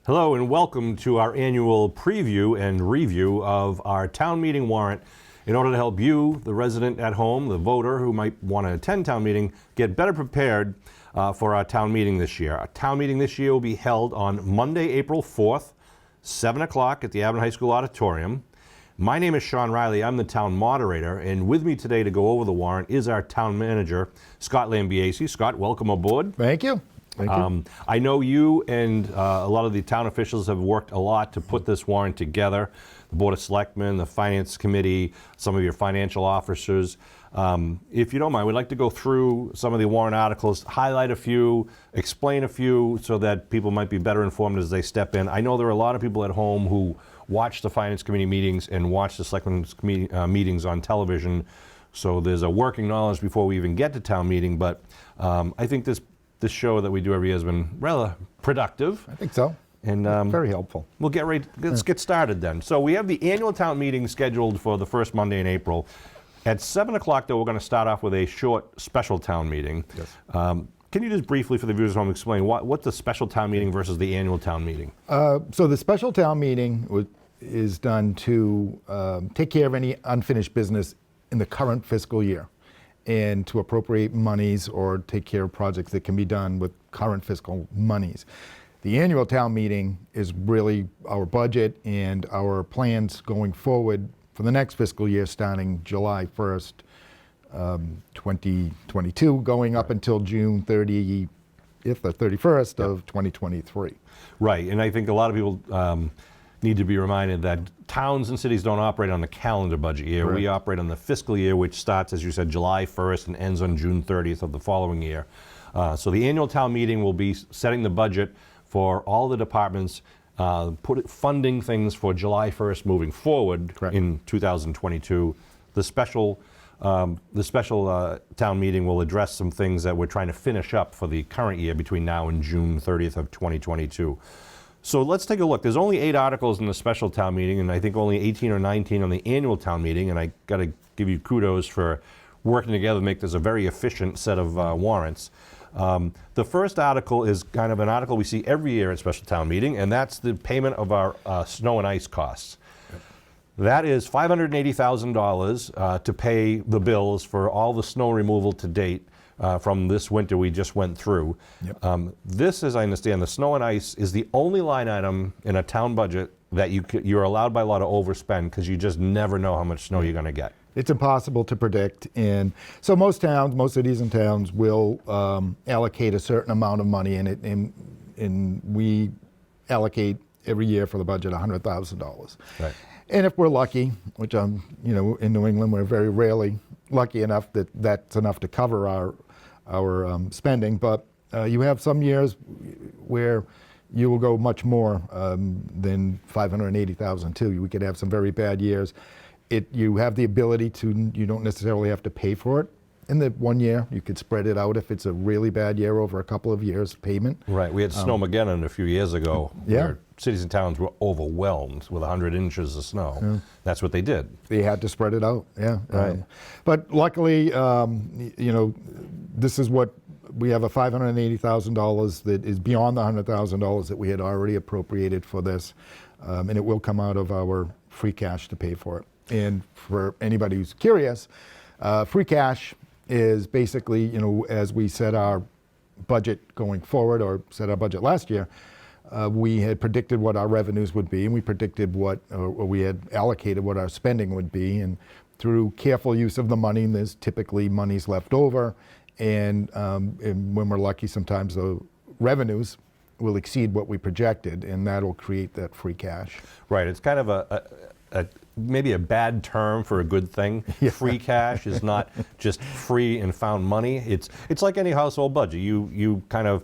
Hello and welcome to our annual preview and review of our town meeting warrant in order to help you, the resident at home, the voter who might want to attend town meeting, get better prepared for our town meeting this year. Our town meeting this year will be held on Monday, April 4th, 7 o'clock at the Abington High School Auditorium. My name is Shawn Reilly. I'm the town moderator, and with me today to go over the warrant is our town manager, Scott Lambiase. Scott, welcome aboard. Thank you. Thank you. I know you and a lot of the town officials have worked a lot to put this warrant together. The Board of Selectmen, the Finance Committee, some of your financial officers. If you don't mind, we'd like to go through some of the warrant articles, highlight a few, explain a few so that people might be better informed as they step in. I know there are a lot of people at home who watch the Finance Committee meetings and watch the Selectmen's meetings on television, so there's a working knowledge before we even get to town meeting, but I think this show that we do every year has been rather productive. I think so. And very helpful. We'll get ready. Let's get started then. So we have the annual town meeting scheduled for the first Monday in April. At 7 o'clock, though, we're going to start off with a short special town meeting. Yes. Can you just briefly, for the viewers at home, explain what's the special town meeting versus the annual town meeting? So the special town meeting is done to take care of any unfinished business in the current fiscal year, and to appropriate monies or take care of projects that can be done with current fiscal monies. The annual town meeting is really our budget and our plans going forward for the next fiscal year starting July 1st, 2022, going up until June 30th or 31st of 2023. Right, and I think a lot of people need to be reminded that towns and cities don't operate on the calendar budget year. Right. We operate on the fiscal year, which starts, as you said, July 1st and ends on June 30th of the following year. So the annual town meeting will be setting the budget for all the departments, funding things for July 1st moving forward. Correct. In 2022. The special town meeting will address some things that we're trying to finish up for the current year between now and June 30th of 2022. So let's take a look. There's only 8 articles in the special town meeting, and I think only 18 or 19 on the annual town meeting, and I got to give you kudos for working together to make this a very efficient set of warrants. The first article is kind of an article we see every year at special town meeting, and that's the payment of our snow and ice costs. Yep. That is $580,000 to pay the bills for all the snow removal to date. From this winter we just went through. Yep. This, as I understand, the snow and ice is the only line item in a town budget that you're allowed by law to overspend because you just never know how much snow you're going to get. It's impossible to predict, and so most cities and towns will allocate a certain amount of money in it, and we allocate every year for the budget $100,000. Right. And if we're lucky, which in New England we're very rarely lucky enough that that's enough to cover our spending, but you have some years where you will go much more than $580,000 too. We could have some very bad years. You have the ability to, you don't necessarily have to pay for it in the one year. You could spread it out if it's a really bad year over a couple of years payment. Right, we had Snowmageddon a few years ago. Yeah. Where cities and towns were overwhelmed with 100 inches of snow. Yeah. That's what they did. They had to spread it out, yeah. Right. But luckily, this is what, we have a $580,000 that is beyond the $100,000 that we had already appropriated for this, and it will come out of our free cash to pay for it. And for anybody who's curious, free cash is basically, as we set our budget going forward, or set our budget last year, we had predicted what our revenues would be, and we predicted or we had allocated what our spending would be, and through careful use of the money, there's typically monies left over, and when we're lucky, sometimes the revenues will exceed what we projected, and that'll create that free cash. Right, it's kind of maybe a bad term for a good thing. Yeah. Free cash is not just free and found money. It's like any household budget. You kind of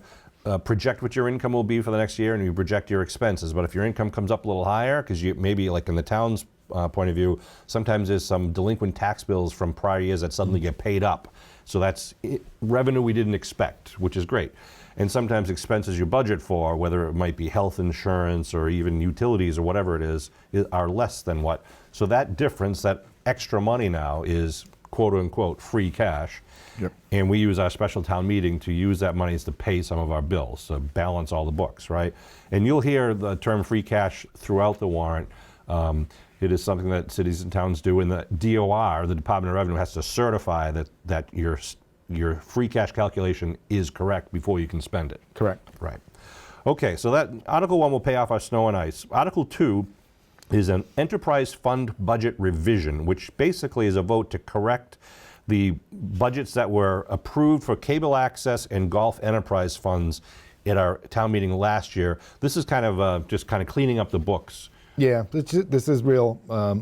project what your income will be for the next year, and you project your expenses. But if your income comes up a little higher, because you maybe, like in the town's point of view, sometimes there's some delinquent tax bills from prior years that suddenly get paid up. So that's revenue we didn't expect, which is great. And sometimes expenses you budget for, whether it might be health insurance or even utilities or whatever it is, are less than what. So that difference, that extra money now, is quote-unquote free cash. Yep. And we use our special town meeting to use that money to pay some of our bills, to balance all the books, right? And you'll hear the term free cash throughout the warrant. It is something that cities and towns do, and the DOR, the Department of Revenue, has to certify that your free cash calculation is correct before you can spend it. Correct. Right. Okay, so that Article 1 will pay off our snow and ice. Article 2 is an enterprise fund budget revision, which basically is a vote to correct the budgets that were approved for cable access and golf enterprise funds at our town meeting last year. This is kind of just kind of cleaning up the books. Yeah, this is real,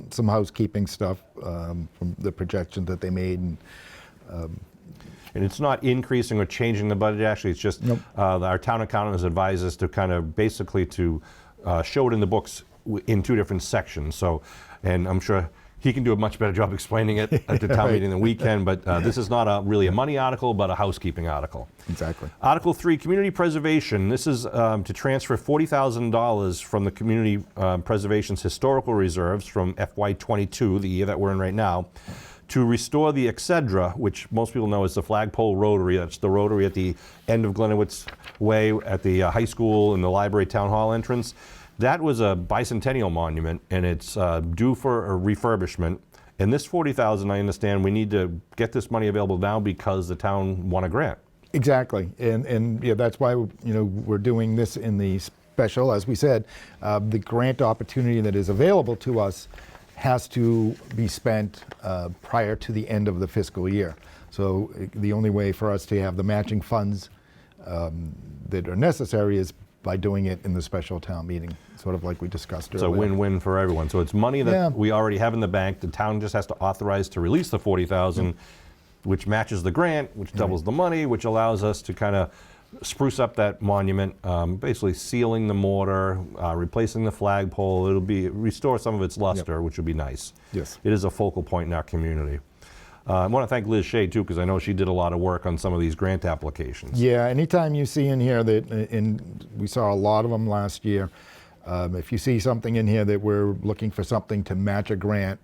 some housekeeping stuff from the projection that they made. And it's not increasing or changing the budget, actually, it's just Nope. Our town accountant has advised us to kind of basically to show it in the books in two different sections. So, and I'm sure he can do a much better job explaining it at the town Right. meeting than we can, but this is not really a money article, but a housekeeping article. Exactly. Article 3, community preservation. This is to transfer $40,000 from the community preservation's historical reserves from FY22, the year that we're in right now, to restore the Excedra, which most people know is the Flagpole Rotary. That's the rotary at the end of Glenowitz Way at the high school and the library town hall entrance. That was a bicentennial monument, and it's due for a refurbishment. And this $40,000, I understand, we need to get this money available now because the town won a grant. Exactly, and yeah, that's why we're doing this in the special. As we said, the grant opportunity that is available to us has to be spent prior to the end of the fiscal year. So the only way for us to have the matching funds that are necessary is by doing it in the special town meeting, sort of like we discussed earlier. It's a win-win for everyone. So it's money that Yeah. we already have in the bank. The town just has to authorize to release the $40,000, which matches the grant, which doubles the money, which allows us to kind of spruce up that monument, basically sealing the mortar, replacing the flagpole. It'll restore some of its luster, which would be nice. Yes. It is a focal point in our community. I want to thank Liz Shea, too, because I know she did a lot of work on some of these grant applications. Yeah, anytime you see in here that, and we saw a lot of them last year, if you see something in here that we're looking for something to match a grant,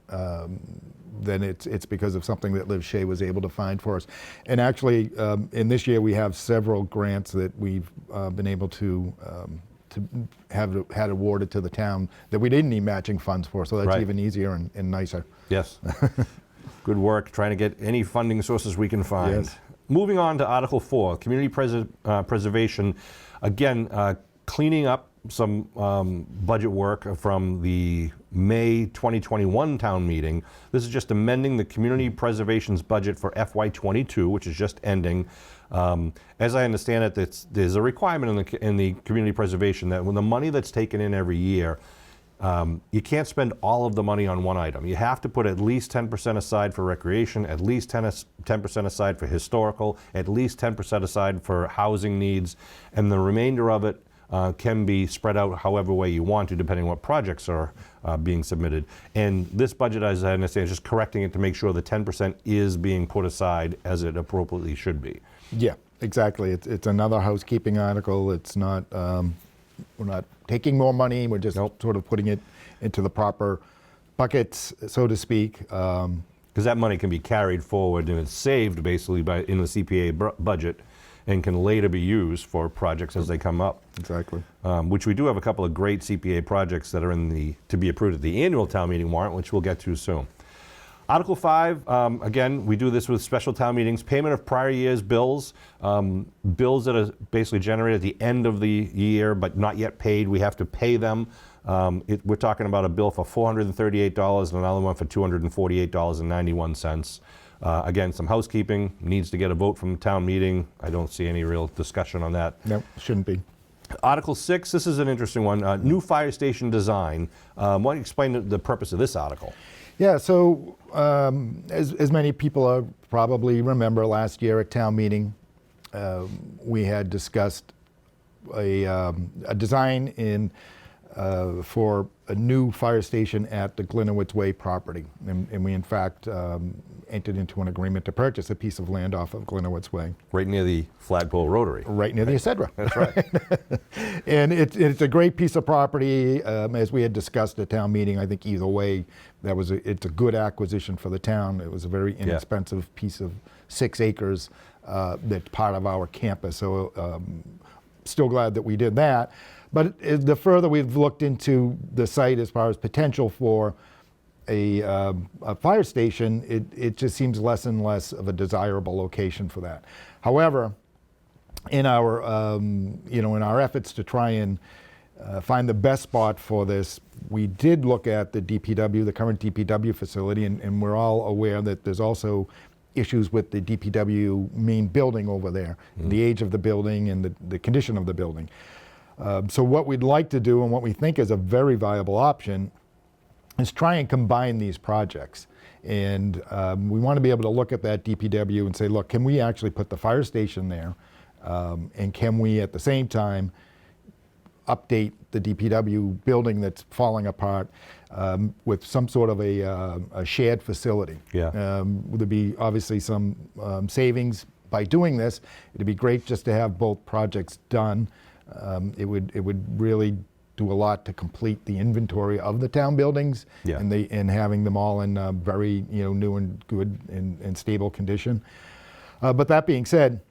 then it's because of something that Liz Shea was able to find for us. And actually, in this year, we have several grants that we've been able to have had awarded to the town that we didn't need matching funds for, so that's Right. even easier and nicer. Yes. Good work trying to get any funding sources we can find. Yes. Moving on to Article 4, community preservation. Again, cleaning up some budget work from the May 2021 town meeting. This is just amending the community preservation's budget for FY22, which is just ending. As I understand it, there's a requirement in the community preservation that when the money that's taken in every year, you can't spend all of the money on one item. You have to put at least 10% aside for recreation, at least 10% aside for historical, at least 10% aside for housing needs, and the remainder of it can be spread out however way you want to, depending on what projects are being submitted. And this budget, as I understand, is just correcting it to make sure the 10% is being put aside as it appropriately should be. Yeah, exactly. It's another housekeeping article. It's not, we're not taking more money. We're just sort of putting it into the proper buckets, so to speak. Because that money can be carried forward and it's saved basically in the CPA budget and can later be used for projects as they come up. Exactly. Which we do have a couple of great CPA projects that are to be approved at the annual town meeting warrant, which we'll get to soon. Article 5, again, we do this with special town meetings, payment of prior year's bills, bills that are basically generated at the end of the year but not yet paid, we have to pay them. We're talking about a bill for $438 and another one for $248.91. Again, some housekeeping, needs to get a vote from the town meeting. I don't see any real discussion on that. No, shouldn't be. Article 6, this is an interesting one, new fire station design. Why don't you explain the purpose of this article? Yeah, so as many people probably remember, last year at town meeting, we had discussed a design for a new fire station at the Glenowitz Way property. And we, in fact, entered into an agreement to purchase a piece of land off of Glenowitz Way, Right near the Flagpole Rotary. right near the Acedra. That's right. And it's a great piece of property. As we had discussed at town meeting, I think either way, it's a good acquisition for the town. It was a very inexpensive piece of 6 acres that's part of our campus. So still glad that we did that. But the further we've looked into the site as far as potential for a fire station, it just seems less and less of a desirable location for that. However, in our in our efforts to try and find the best spot for this, we did look at the DPW, the current DPW facility, and we're all aware that there's also issues with the DPW main building over there, the age of the building and the condition of the building. So what we'd like to do and what we think is a very viable option is try and combine these projects. And we want to be able to look at that DPW and say, look, can we actually put the fire station there? And can we at the same time update the DPW building that's falling apart with some sort of a shared facility? Yeah. There'd be obviously some savings by doing this. It'd be great just to have both projects done. It would really do a lot to complete the inventory of the town buildings, and having them all in very new and good and stable condition. But that being said,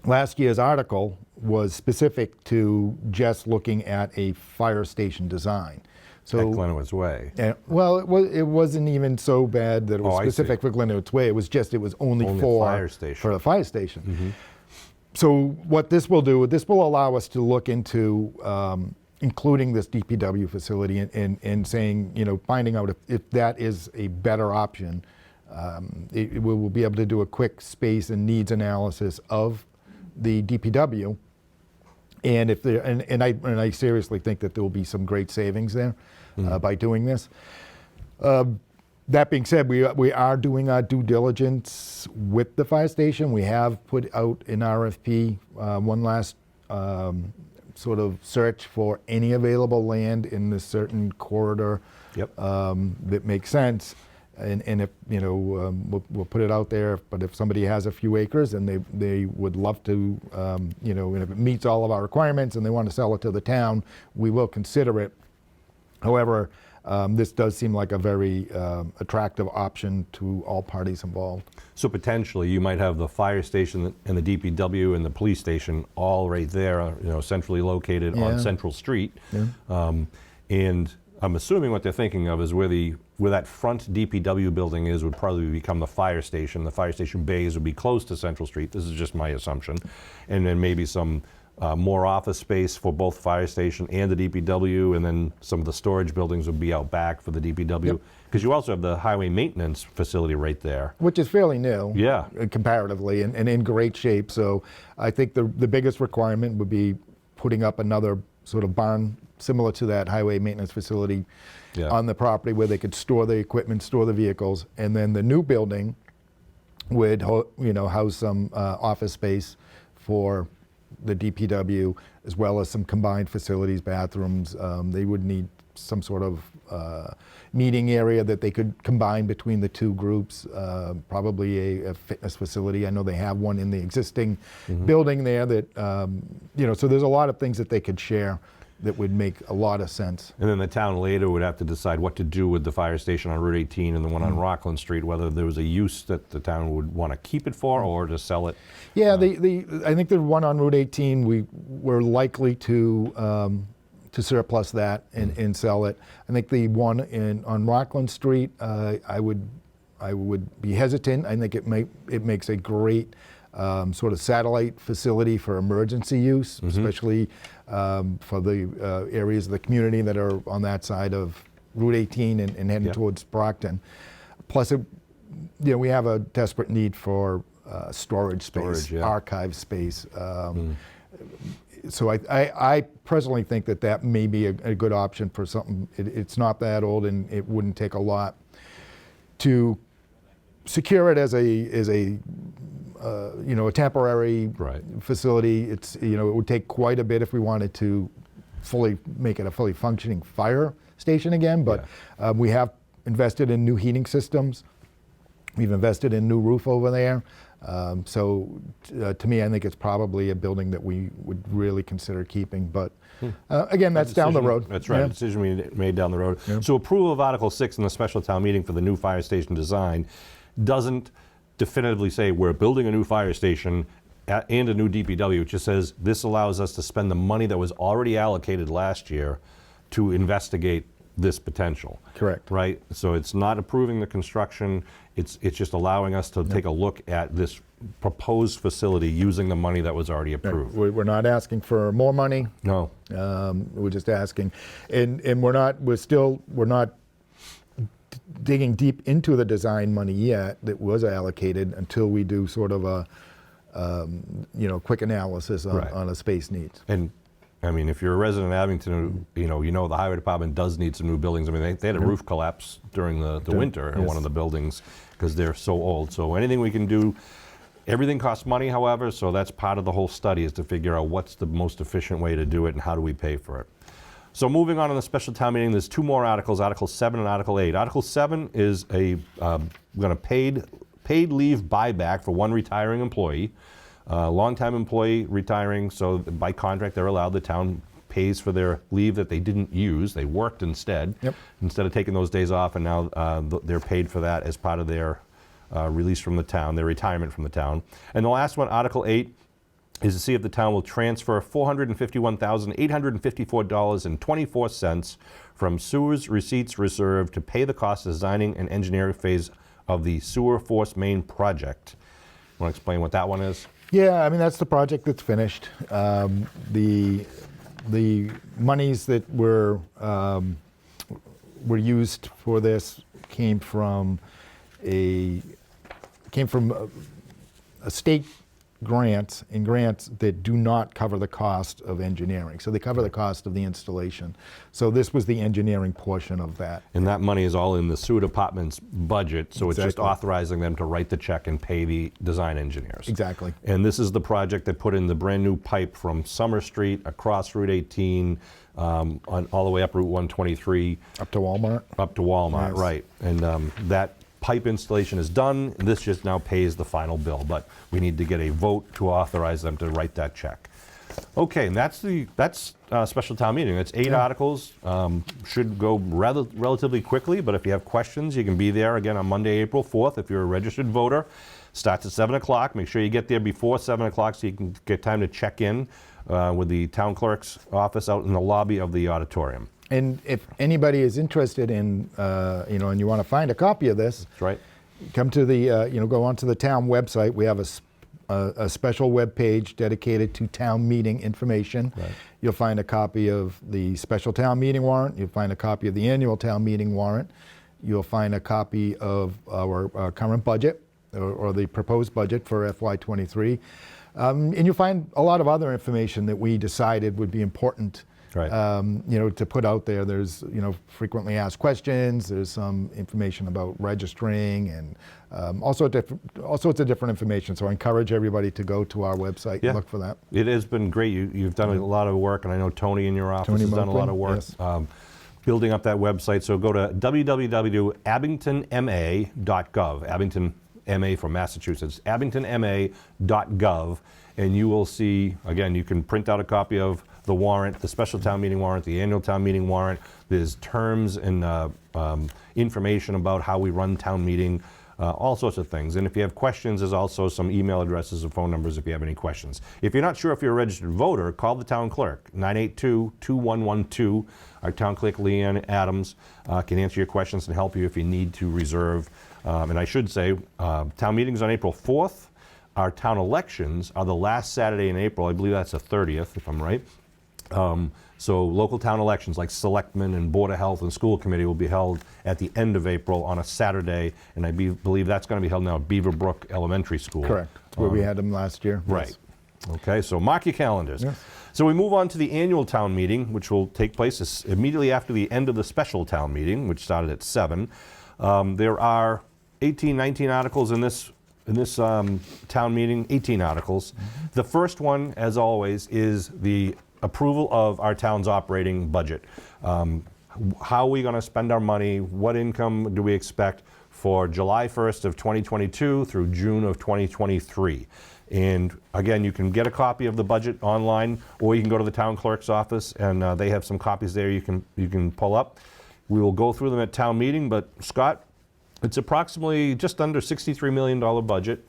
last year's article was specific to just looking at a fire station design. So, At Glenowitz Way. Well, it wasn't even so bad that it was specific for Glenowitz Way. It was only for the fire station. Mm-hmm. So what this will do, this will allow us to look into including this DPW facility and saying, finding out if that is a better option. We will be able to do a quick space and needs analysis of the DPW, and if there, and I seriously think that there will be some great savings there by doing this. That being said, we are doing our due diligence with the fire station. We have put out an RFP, one last sort of search for any available land in this certain corridor that makes sense. And if we'll put it out there. But if somebody has a few acres and they would love to, and if it meets all of our requirements and they want to sell it to the town, we will consider it. However, this does seem like a very attractive option to all parties involved. So potentially you might have the fire station and the DPW and the police station all right there, centrally located on Central Street. And I'm assuming what they're thinking of is where that front DPW building is would probably become the fire station. The fire station bays would be close to Central Street. This is just my assumption. And then maybe some more office space for both fire station and the DPW, and then some of the storage buildings would be out back for the DPW. Because you also have the highway maintenance facility right there. Which is fairly new, comparatively, and in great shape. So I think the biggest requirement would be putting up another sort of barn similar to that highway maintenance facility on the property where they could store the equipment, store the vehicles, and then the new building would house some office space for the DPW, as well as some combined facilities, bathrooms. They would need some sort of meeting area that they could combine between the two groups, probably a fitness facility. I know they have one in the existing building there that, so there's a lot of things that they could share that would make a lot of sense. And then the town later would have to decide what to do with the fire station on Route 18 and the one on Rockland Street, whether there was a use that the town would want to keep it for or to sell it. Yeah, I think the one on Route 18, we're likely to surplus that and sell it. I think the one on Rockland Street, I would be hesitant. I think it makes a great sort of satellite facility for emergency use, especially for the areas of the community that are on that side of Route 18 and heading towards Brockton. Plus, we have a desperate need for storage space, archive space. So I personally think that may be a good option for something. It's not that old, and it wouldn't take a lot to secure it as a temporary facility. It would take quite a bit if we wanted to make it a fully functioning fire station again. But we have invested in new heating systems. We've invested in new roof over there. To me, I think it's probably a building that we would really consider keeping. But again, that's down the road. That's right. Yeah. A decision we made down the road. Yeah. So approval of Article 6 in the special town meeting for the new fire station design doesn't definitively say we're building a new fire station and a new DPW. It just says this allows us to spend the money that was already allocated last year to investigate this potential. Correct. Right? So it's not approving the construction, it's just allowing us to take a look at this proposed facility using the money that was already approved. We're not asking for more money. No. We're just asking, and we're not digging deep into the design money yet that was allocated until we do sort of a quick analysis on a space needs. And I mean, if you're a resident of Abington, you know the highway department does need some new buildings. I mean, they had a roof collapse during the winter in one of the buildings because they're so old. So anything we can do, everything costs money, however, so that's part of the whole study is to figure out what's the most efficient way to do it and how do we pay for it. So moving on in the special town meeting, there's two more articles, Article 7 and Article 8. Article 7 is paid leave buyback for one retiring employee. Longtime employee retiring, so by contract they're allowed, the town pays for their leave that they didn't use, they worked instead, instead of taking those days off, and now they're paid for that as part of their release from the town, their retirement from the town. And the last one, Article 8, is to see if the town will transfer $451,854.24 from sewers receipts reserve to pay the cost of designing and engineering phase of the sewer force main project. Want to explain what that one is? Yeah, I mean, that's the project that's finished. The monies that were used for this came from a state grants that do not cover the cost of engineering. So they cover the cost of the installation. So this was the engineering portion of that. And that money is all in the sewer department's budget, so it's just authorizing them to write the check and pay the design engineers. Exactly. And this is the project that put in the brand new pipe from Summer Street across Route 18, all the way up Route 123. Up to Walmart? Up to Walmart, Yes. right. And that pipe installation is done. This just now pays the final bill, but we need to get a vote to authorize them to write that check. Okay, and that's special town meeting. That's 8 articles. Should go relatively quickly, but if you have questions, you can be there again on Monday, April 4th. If you're a registered voter, starts at 7 o'clock. Make sure you get there before 7 o'clock so you can get time to check in with the town clerk's office out in the lobby of the auditorium. And if anybody is interested in, and you want to find a copy of this, That's right. come to the, go onto the town website. We have a special web page dedicated to town meeting information. Right. You'll find a copy of the special town meeting warrant. You'll find a copy of the annual town meeting warrant. You'll find a copy of our current budget or the proposed budget for FY23. And you'll find a lot of other information that we decided would be important. Right. To put out there. There's, frequently asked questions. There's some information about registering and all sorts of different information. So I encourage everybody to go to our website and look for that. It has been great. You've done a lot of work, and I know Tony in your office has done a lot of work building up that website. So go to www.abingtonma.gov. Abington MA from Massachusetts. abingtonma.gov, and you will see, again, you can print out a copy of the warrant, the special town meeting warrant, the annual town meeting warrant. There's terms and information about how we run town meeting, all sorts of things. And if you have questions, there's also some email addresses and phone numbers if you have any questions. If you're not sure if you're a registered voter, call the town clerk, 982-2112. Our town clerk, Leanne Adams, can answer your questions and help you if you need to reserve. And I should say, town meeting's on April 4th. Our town elections are the last Saturday in April. I believe that's the 30th, if I'm right. So local town elections like selectmen and board of health and school committee will be held at the end of April on a Saturday, and I believe that's going to be held now at Beaverbrook Elementary School. Correct. Where we had them last year. Right. Yes. Okay, so mark your calendars. Yes. So we move on to the annual town meeting, which will take place immediately after the end of the special town meeting, which started at 7. There are 19 articles in this town meeting, 18 articles. Mm-hmm. The first one, as always, is the approval of our town's operating budget. How are we going to spend our money? What income do we expect for July 1st of 2022 through June of 2023. And again, you can get a copy of the budget online, or you can go to the town clerk's office, and they have some copies there you can pull up. We will go through them at town meeting, but Scott, it's approximately just under $63 million budget.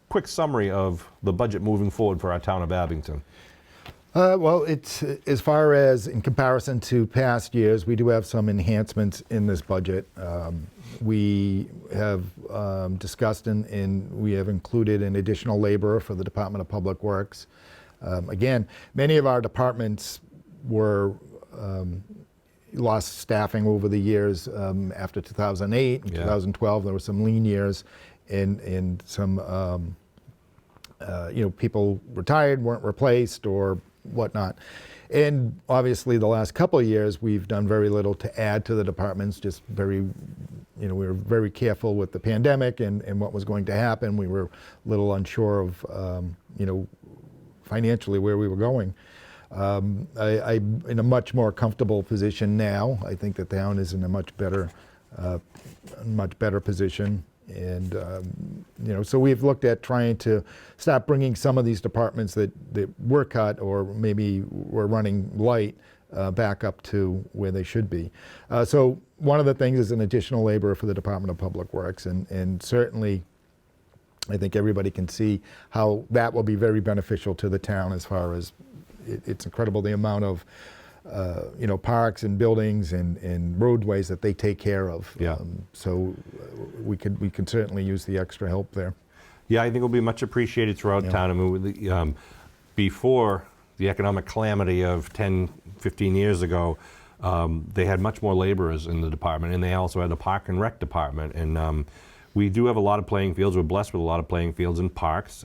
Quick summary of the budget moving forward for our town of Abington. Well, it's as far as in comparison to past years, we do have some enhancements in this budget. We have discussed and we have included an additional laborer for the Department of Public Works. Again, many of our departments were lost staffing over the years. After 2008 and 2012, there were some lean years, and some people retired, weren't replaced, or whatnot. And obviously the last couple of years we've done very little to add to the departments, just we were very careful with the pandemic and what was going to happen. We were a little unsure of financially where we were going. I'm in a much more comfortable position now. I think the town is in a much better position. And so we've looked at trying to stop bringing some of these departments that were cut or maybe were running light back up to where they should be. So one of the things is an additional laborer for the Department of Public Works, and certainly I think everybody can see how that will be very beneficial to the town. As far as it's incredible the amount of parks and buildings and roadways that they take care of. Yeah. So we can certainly use the extra help there. Yeah, I think it'll be much appreciated throughout town. I mean, before the economic calamity of 10, 15 years ago, they had much more laborers in the department, and they also had a park and rec department. And we do have a lot of playing fields. We're blessed with a lot of playing fields and parks.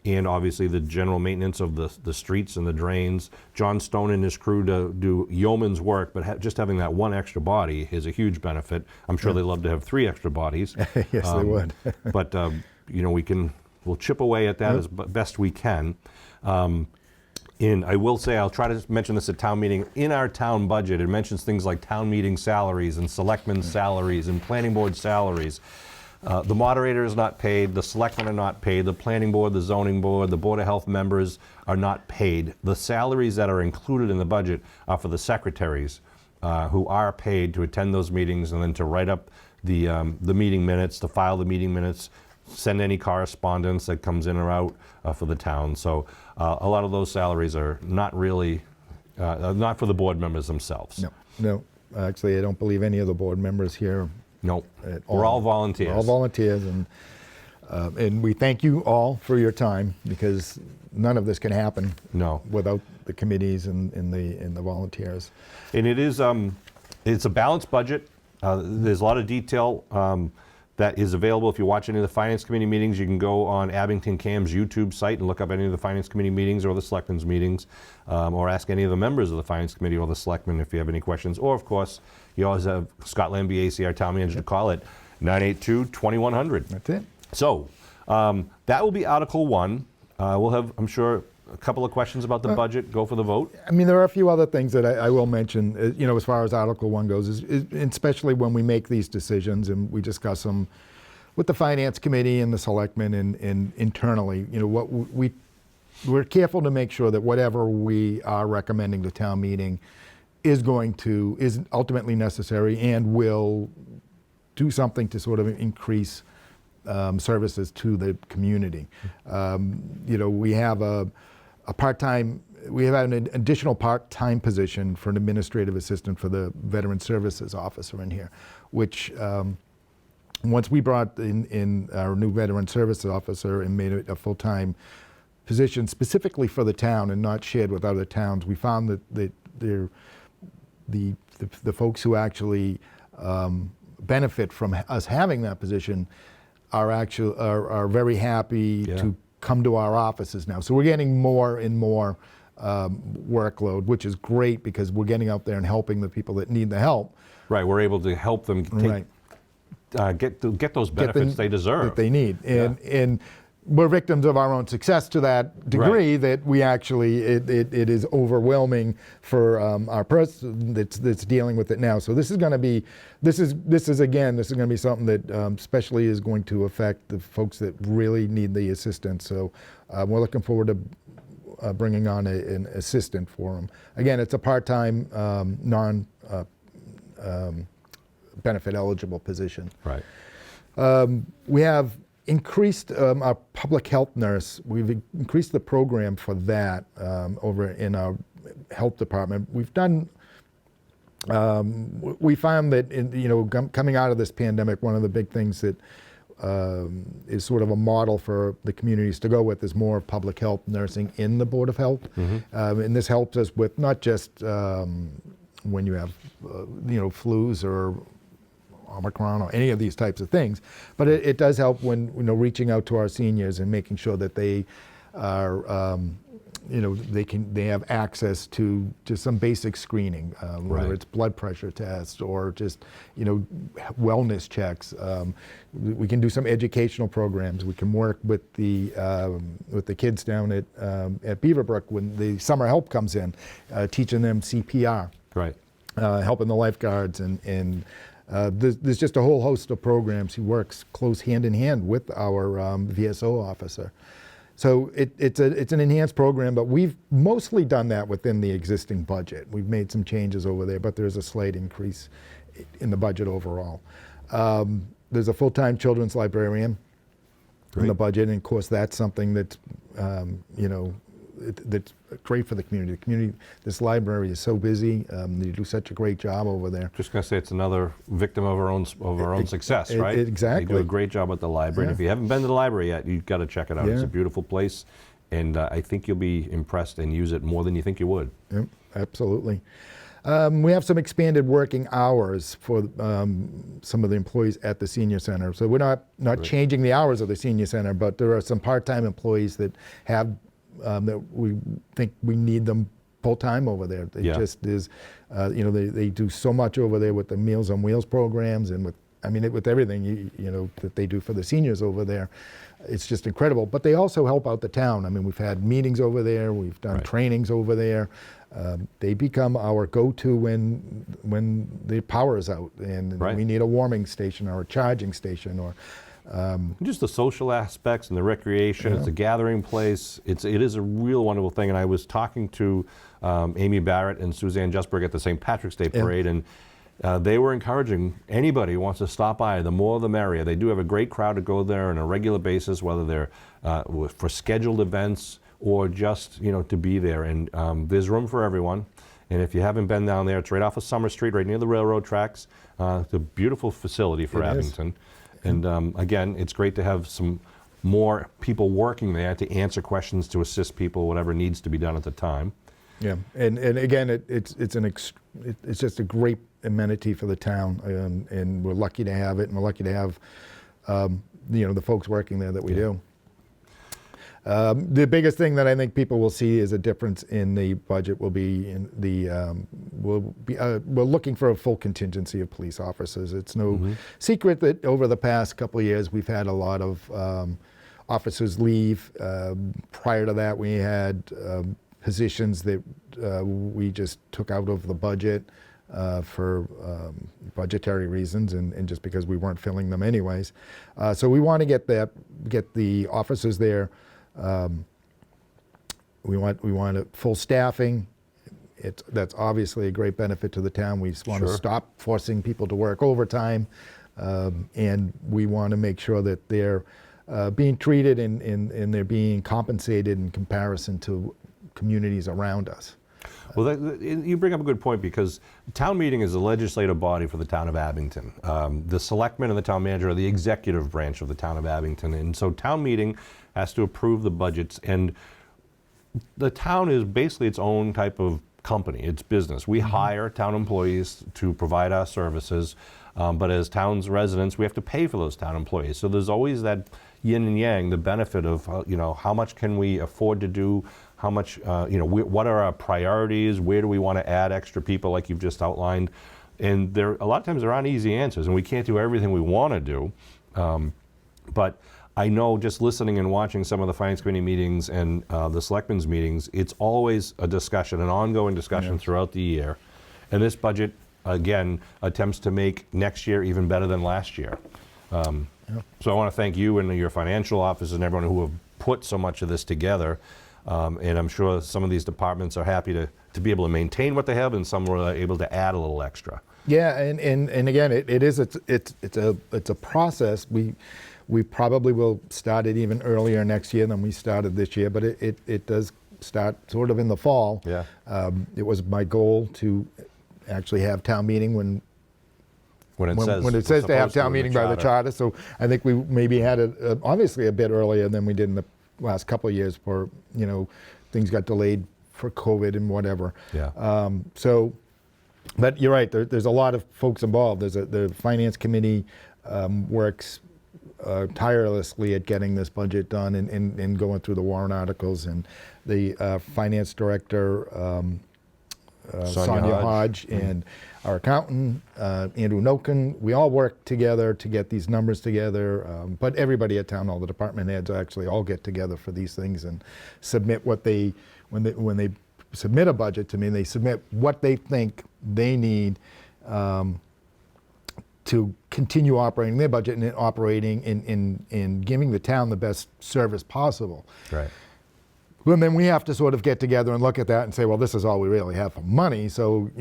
And obviously the general maintenance of the streets and the drains. John Stone and his crew do yeoman's work, but just having that one extra body is a huge benefit. I'm sure they'd love to have 3 extra bodies. Yes, they would. But we'll chip away at that as best we can. And I will say, I'll try to mention this at town meeting. In our town budget, it mentions things like town meeting salaries and selectmen's salaries and planning board salaries. The moderator is not paid, the selectmen are not paid, the planning board, the zoning board, the board of health members are not paid. The salaries that are included in the budget are for the secretaries who are paid to attend those meetings and then to write up the meeting minutes, to file the meeting minutes, send any correspondence that comes in or out for the town. So a lot of those salaries are not really, not for the board members themselves. No. Actually, I don't believe any of the board members here. No, we're all volunteers. We're all volunteers, and we thank you all for your time, because none of this can happen without the committees and the volunteers. And it's a balanced budget. There's a lot of detail that is available. If you watch any of the Finance Committee meetings, you can go on Abington CAM's YouTube site and look up any of the Finance Committee meetings or the Selectmen's meetings, or ask any of the members of the Finance Committee or the Selectmen if you have any questions. Or, of course, you always have Scott Lambiase, our town manager, to call it 982-2100. That's it. So that will be Article 1. We'll have, I'm sure, a couple of questions about the budget. Go for the vote. I mean, there are a few other things that I will mention, as far as Article 1 goes, especially when we make these decisions and we discuss them with the Finance Committee and the Selectmen and internally. We're careful to make sure that whatever we are recommending to town meeting is ultimately necessary and will do something to sort of increase services to the community. We have we have an additional part-time position for an administrative assistant for the Veteran Services Officer in here, which once we brought in our new Veteran Services Officer and made it a full-time position specifically for the town and not shared with other towns, we found that the folks who actually benefit from us having that position are very happy to come to our offices now. So we're getting more and more workload, which is great because we're getting out there and helping the people that need the help. Right, we're able to help them get those benefits they deserve. That they need. And we're victims of our own success to that degree that we actually, it is overwhelming for our person that's dealing with it now. So this is going to be, this is going to be something that especially is going to affect the folks that really need the assistance. So we're looking forward to bringing on an assistant for them. Again, it's a part-time, benefit eligible position. Right. We have increased our public health nurse. We've increased the program for that over in our health department. We've done. We found that coming out of this pandemic, one of the big things that is sort of a model for the communities to go with is more public health nursing in the Board of Health, and this helps us with not just when you have flus or Omicron or any of these types of things, but it does help when reaching out to our seniors and making sure that they are they have access to some basic screening, whether it's blood pressure tests or just wellness checks. We can do some educational programs. We can work with the kids down at Beaverbrook when the summer help comes in, teaching them CPR, Right. Helping the lifeguards and. There's just a whole host of programs. He works close hand in hand with our VSO officer. So it's an enhanced program, but we've mostly done that within the existing budget. We've made some changes over there, but there's a slight increase in the budget overall. There's a full-time children's librarian in the budget, and of course that's something that's that's great for the community. The community, this library is so busy. They do such a great job over there. Just gonna say it's another victim of our own success, right? Exactly. They do a great job at the library. And if you haven't been to the library yet, you've got to check it out. It's Yeah. a beautiful place, and I think you'll be impressed and use it more than you think you would. Yep, absolutely. We have some expanded working hours for some of the employees at the senior center. So we're not changing the hours of the senior center, but there are some part-time employees that have that we think we need them full-time over there. It just is, they do so much over there with the Meals on Wheels programs and with everything that they do for the seniors over there. It's just incredible. But they also help out the town. I mean, we've had meetings over there. We've done trainings over there. They become our go-to when the power is out and we need a warming station or a charging station or. Just the social aspects and the recreation. It's a gathering place. It is a real wonderful thing. And I was talking to Amy Barrett and Suzanne Justberg at the St. Patrick's Day Parade, and they were encouraging anybody who wants to stop by, the more the merrier. They do have a great crowd to go there on a regular basis, whether they're for scheduled events or just to be there. And there's room for everyone. And if you haven't been down there, it's right off of Summer Street, right near the railroad tracks. It's a beautiful facility for Abington. And again, it's great to have some more people working there to answer questions, to assist people, whatever needs to be done at the time. Yeah, and again, it's just a great amenity for the town, and we're lucky to have it, and we're lucky to have the folks working there that we do. The biggest thing that I think people will see is a difference in the budget will be in the we're looking for a full contingency of police officers. It's no secret that over the past couple of years we've had a lot of officers leave. Prior to that, we had positions that we just took out of the budget for budgetary reasons and just because we weren't filling them anyways. So we want to get the officers there. We want a full staffing. That's obviously a great benefit to the town. We just want to stop forcing people to work overtime, and we want to make sure that they're being treated and they're being compensated in comparison to communities around us. Well, you bring up a good point, because town meeting is the legislative body for the town of Abington. The selectmen and the town manager are the executive branch of the town of Abington, and so town meeting has to approve the budgets, and the town is basically its own type of company. It's business. We hire town employees to provide our services, but as town's residents, we have to pay for those town employees. So there's always that yin and yang, the benefit of how much can we afford to do, how much what are our priorities, where do we want to add extra people like you've just outlined, and a lot of times there aren't easy answers, and we can't do everything we want to do, but I know just listening and watching some of the Finance Committee meetings and the Selectmen's meetings, it's always a discussion, an ongoing discussion throughout the year. And this budget, again, attempts to make next year even better than last year. So I want to thank you and your financial office and everyone who have put so much of this together. And I'm sure some of these departments are happy to be able to maintain what they have, and some were able to add a little extra. Yeah, and again, it's a process. We probably will start it even earlier next year than we started this year, but it does start sort of in the fall. Yeah. It was my goal to actually have town meeting when it says to have town meeting by the charter. So I think we maybe had it obviously a bit earlier than we did in the last couple of years for, things got delayed for COVID and whatever. Yeah. But you're right, there's a lot of folks involved. The Finance Committee works tirelessly at getting this budget done and going through the warrant articles, and the Finance Director, Sonia Hodge, and our accountant, Andrew Noken, we all work together to get these numbers together, but everybody at town, all the department heads actually all get together for these things and submit what when they submit a budget to me, they submit what they think they need to continue operating their budget and operating in giving the town the best service possible. Right. Well, then we have to sort of get together and look at that and say, well, this is all we really have for money. So,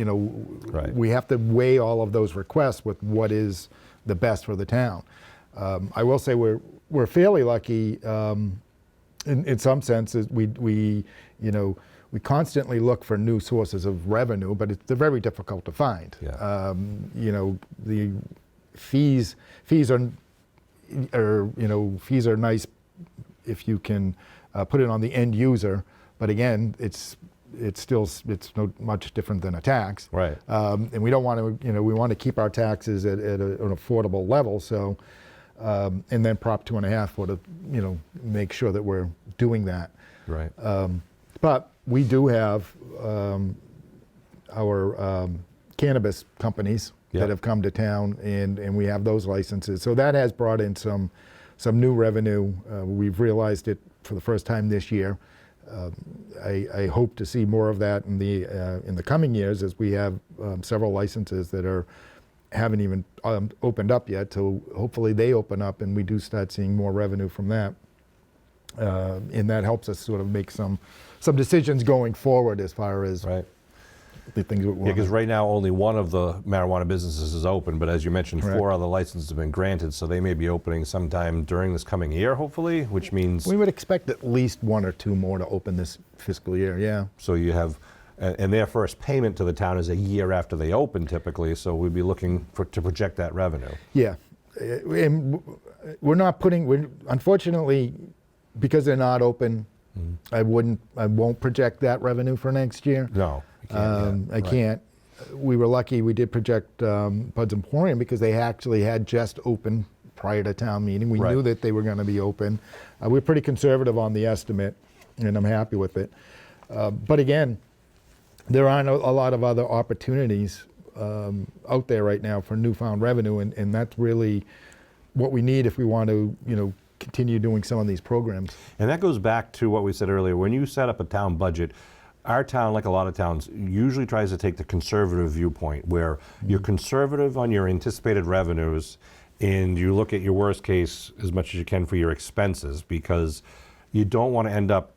we have to weigh all of those requests with what is the best for the town. I will say we're fairly lucky in some senses. We constantly look for new sources of revenue, but they're very difficult to find. Yeah. The fees are nice if you can put it on the end user, but again, it's not much different than a tax. Right. And we don't want to, we want to keep our taxes at an affordable level. So, and then Prop 2.5 would make sure that we're doing that. Right. But we do have our cannabis companies that have come to town, and we have those licenses. So that has brought in some new revenue. We've realized it for the first time this year. I hope to see more of that in the coming years, as we have several licenses that haven't even opened up yet. So hopefully they open up and we do start seeing more revenue from that. And that helps us sort of make some decisions going forward as far as the things we want. Yeah, because right now only one of the marijuana businesses is open, but as you mentioned, Correct. 4 other licenses have been granted, so they may be opening sometime during this coming year, hopefully, which means... We would expect at least 1 or 2 more to open this fiscal year, yeah. So you have, and their first payment to the town is a year after they open typically, so we'd be looking to project that revenue. Yeah, and unfortunately, because they're not open, I won't project that revenue for next year. No, you can't. I can't. We were lucky we did project Bud's Emporium because they actually had just opened prior to town meeting. We knew that they were going to be open. We're pretty conservative on the estimate, and I'm happy with it. But again, there aren't a lot of other opportunities out there right now for newfound revenue, and that's really what we need if we want to, continue doing some of these programs. And that goes back to what we said earlier. When you set up a town budget, our town, like a lot of towns, usually tries to take the conservative viewpoint, where you're conservative on your anticipated revenues and you look at your worst case as much as you can for your expenses, because you don't want to end up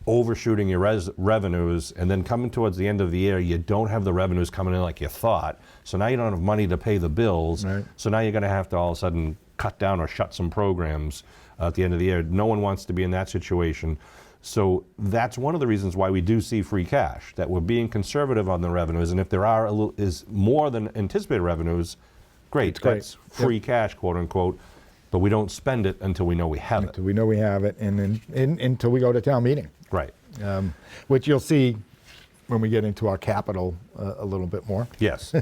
overshooting your revenues, and then coming towards the end of the year, you don't have the revenues coming in like you thought. So now you don't have money to pay the bills. Right. So now you're going to have to all of a sudden cut down or shut some programs at the end of the year. No one wants to be in that situation. So that's one of the reasons why we do see free cash, that we're being conservative on the revenues. And if there is more than anticipated revenues, great. That's free cash, quote unquote. But we don't spend it until we know we have it. Until we know we have it, and then until we go to town meeting. Right. Which you'll see when we get into our capital a little bit more. Yes.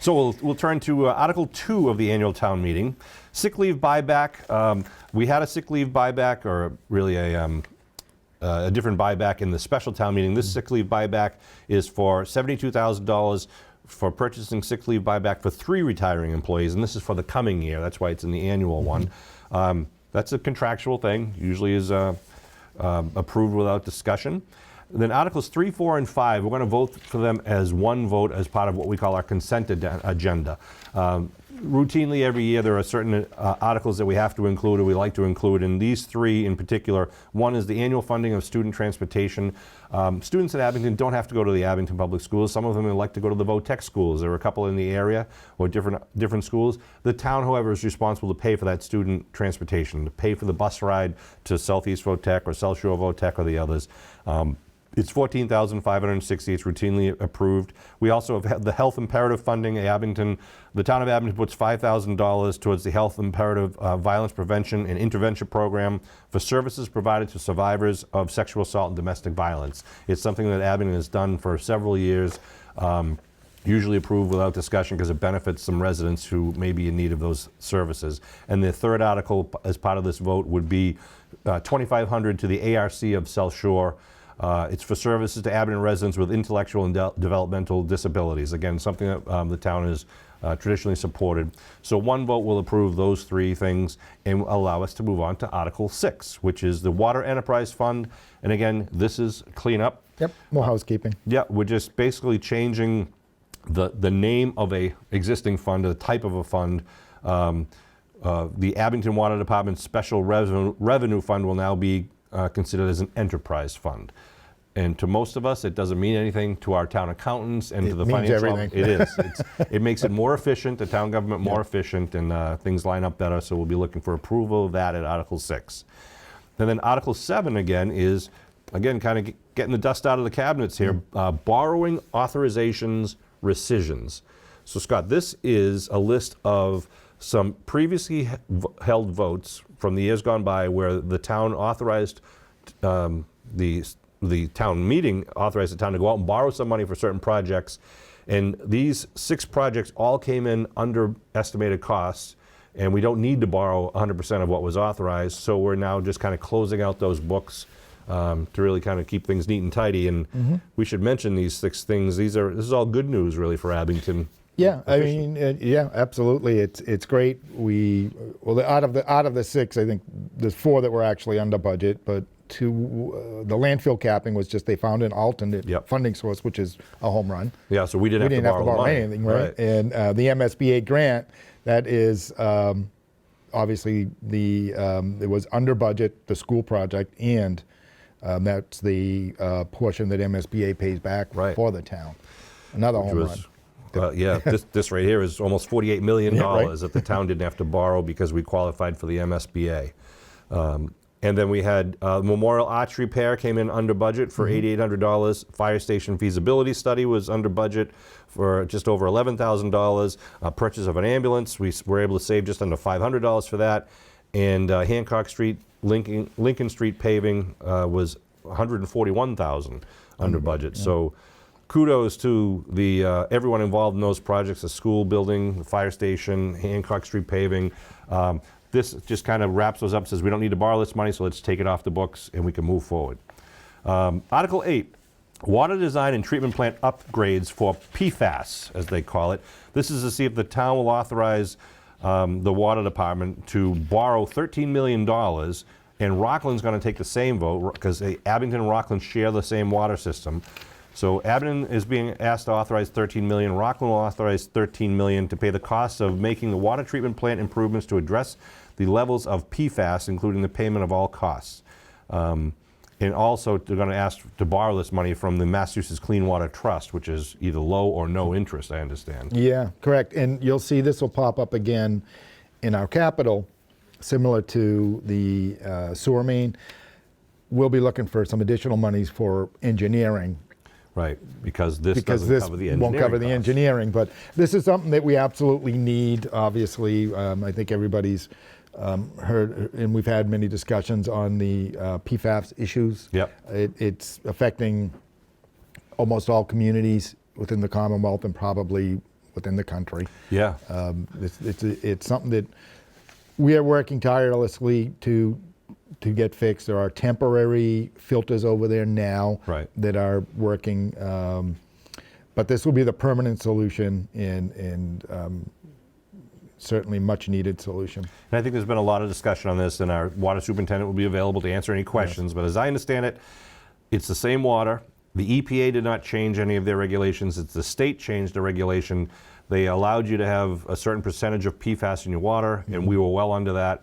So we'll turn to Article 2 of the annual town meeting. Sick leave buyback. We had a sick leave buyback, or really a different buyback in the special town meeting. This sick leave buyback is for $72,000 for purchasing sick leave buyback for 3 retiring employees, and this is for the coming year. That's why it's in the annual one. That's a contractual thing, usually is approved without discussion. Then Articles 3, 4, and 5, we're going to vote for them as one vote as part of what we call our consent agenda. Routinely every year there are certain articles that we have to include or we like to include, and these three in particular. One is the annual funding of student transportation. Students at Abington don't have to go to the Abington Public Schools. Some of them elect to go to the VOTEC schools. There are a couple in the area or different schools. The town, however, is responsible to pay for that student transportation, to pay for the bus ride to Southeast VOTEC or South Shore VOTEC or the others. It's $14,560. It's routinely approved. We also have the health imperative funding. Abington, the town of Abington puts $5,000 towards the health imperative violence prevention and intervention program for services provided to survivors of sexual assault and domestic violence. It's something that Abington has done for several years. Usually approved without discussion because it benefits some residents who may be in need of those services. And the third article as part of this vote would be $2,500 to the ARC of South Shore. It's for services to Abington residents with intellectual and developmental disabilities. Again, something that the town has traditionally supported. So one vote will approve those three things and allow us to move on to Article 6, which is the Water Enterprise Fund. And again, this is cleanup. Yep, more housekeeping. Yeah, we're just basically changing the name of a existing fund, the type of a fund. The Abington Water Department Special Revenue Fund will now be considered as an enterprise fund. And to most of us, it doesn't mean anything. To our town accountants and to the financial, it is. It makes it more efficient, the town government more efficient, and things line up better. So we'll be looking for approval of that at Article 6. And then Article 7 again is, again, kind of getting the dust out of the cabinets here. Borrowing authorizations, rescissions. So Scott, this is a list of some previously held votes from the years gone by where the town authorized the town meeting authorized the town to go out and borrow some money for certain projects. And these 6 projects all came in under estimated costs, and we don't need to borrow 100% of what was authorized. So we're now just kind of closing out those books to really kind of keep things neat and tidy. And we should mention these 6 things. This is all good news really for Abington. Yeah, I mean, yeah, absolutely. It's great. Out of the 6, I think there's 4 that were actually under budget, but 2, the landfill capping was just they found an alternate funding source, which is a home run. Yeah, so we didn't have to borrow money. Anything, right? And the MSBA grant, that is obviously it was under budget, the school project, and that's the portion that MSBA pays back for the town. Another home run. Yeah, this right here is almost $48 million that the town didn't have to borrow because we qualified for the MSBA. And then we had Memorial Arch Repair came in under budget for $8,800. Fire station feasibility study was under budget for just over $11,000. Purchase of an ambulance, we were able to save just under $500 for that. And Hancock Street, Lincoln Street paving was $141,000 under budget. So kudos to the everyone involved in those projects: the school building, the fire station, Hancock Street paving. This just kind of wraps those up, says we don't need to borrow this money, so let's take it off the books and we can move forward. Article 8, water design and treatment plant upgrades for PFAS, as they call it. This is to see if the town will authorize the water department to borrow $13 million, and Rockland's going to take the same vote because Abington and Rockland share the same water system. So Abington is being asked to authorize $13 million. Rockland will authorize $13 million to pay the costs of making the water treatment plant improvements to address the levels of PFAS, including the payment of all costs. And also, they're going to ask to borrow this money from the Massachusetts Clean Water Trust, which is either low or no interest, I understand. Yeah, correct. And you'll see this will pop up again in our capital, similar to the sewer main. We'll be looking for some additional monies for engineering. Right, because this doesn't cover the engineering won't cover the costs. Engineering, but this is something that we absolutely need. Obviously, I think everybody's heard, and we've had many discussions on the PFAS issues. Yep. It's affecting almost all communities within the Commonwealth and probably within the country. Yeah. It's something that we are working tirelessly to get fixed. There are temporary filters over there now that are working, but this will be the permanent solution, and certainly much needed solution. And I think there's been a lot of discussion on this, and our water superintendent will be available to answer any questions. But as I understand it, it's the same water. The EPA did not change any of their regulations. It's the state changed the regulation. They allowed you to have a certain percentage of PFAS in your water, and we were well under that.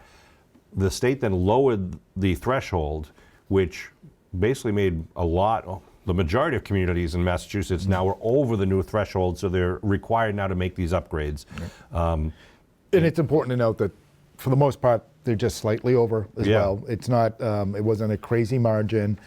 The state then lowered the threshold, which basically made the majority of communities in Massachusetts now are over the new threshold, so they're required now to make these upgrades. And it's important to note that for the most part, they're just slightly over as well. It's not, it wasn't a crazy margin.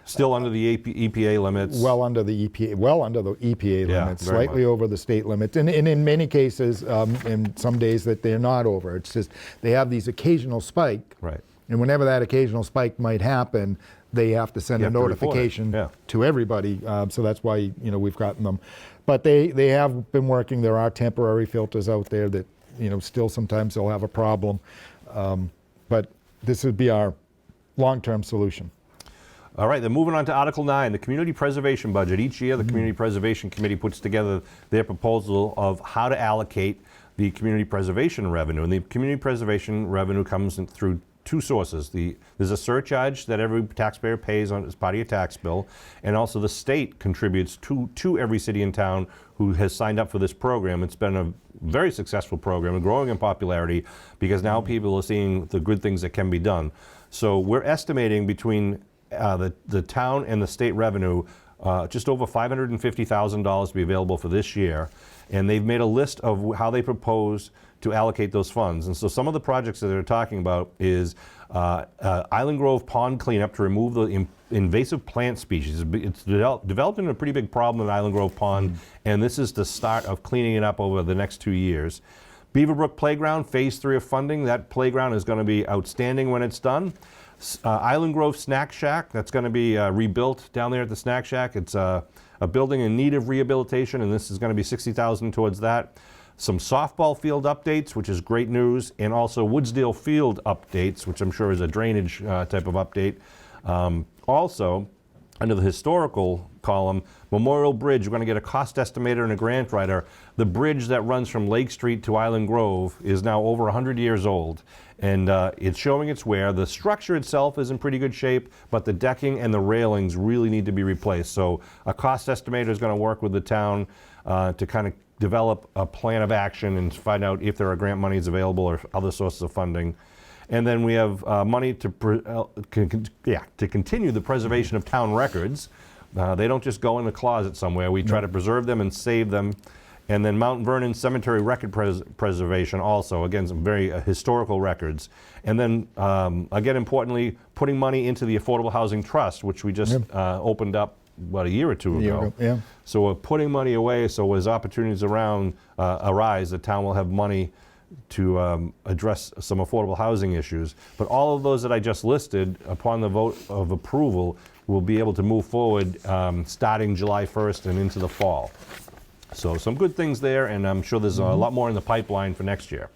Still under the EPA limits. Well under the EPA limits, slightly over the state limits. And in many cases, in some days that they're not over. It's just they have these occasional spike. Right. And whenever that occasional spike might happen, they have to send a notification to everybody. So that's why we've gotten them. But they have been working. There are temporary filters out there that still sometimes they'll have a problem. But this would be our long-term solution. All right, then moving on to Article 9, the Community Preservation Budget. Each year, the Community Preservation Committee puts together their proposal of how to allocate the community preservation revenue. And the community preservation revenue comes through two sources. There's a surcharge that every taxpayer pays as part of your tax bill, and also the state contributes to every city and town who has signed up for this program. It's been a very successful program and growing in popularity because now people are seeing the good things that can be done. So we're estimating between the town and the state revenue, just over $550,000 to be available for this year. And they've made a list of how they propose to allocate those funds. And so some of the projects that they're talking about is Island Grove pond cleanup to remove the invasive plant species. It's developed into a pretty big problem in Island Grove Pond, and this is the start of cleaning it up over the next 2 years. Beaverbrook Playground, Phase 3 of funding. That playground is going to be outstanding when it's done. Island Grove Snack Shack, that's going to be rebuilt down there at the Snack Shack. It's a building in need of rehabilitation, and this is going to be $60,000 towards that. Some softball field updates, which is great news, and also Woodsdale Field updates, which I'm sure is a drainage type of update. Also, under the historical column, Memorial Bridge, we're going to get a cost estimator and a grant writer. The bridge that runs from Lake Street to Island Grove is now over 100 years old, and it's showing its wear. The structure itself is in pretty good shape, but the decking and the railings really need to be replaced. So a cost estimator is going to work with the town to kind of develop a plan of action and find out if there are grant monies available or other sources of funding. And then we have money to continue the preservation of town records. They don't just go in the closet somewhere. We try to preserve them and save them. And then Mount Vernon Cemetery record preservation also, again, some very historical records. And then, again, importantly, putting money into the Affordable Housing Trust, which we just opened up, a year or two ago. So we're putting money away, so as opportunities arise, the town will have money to address some affordable housing issues. But all of those that I just listed, upon the vote of approval, will be able to move forward starting July 1st and into the fall. So some good things there, and I'm sure there's a lot more in the pipeline for next year.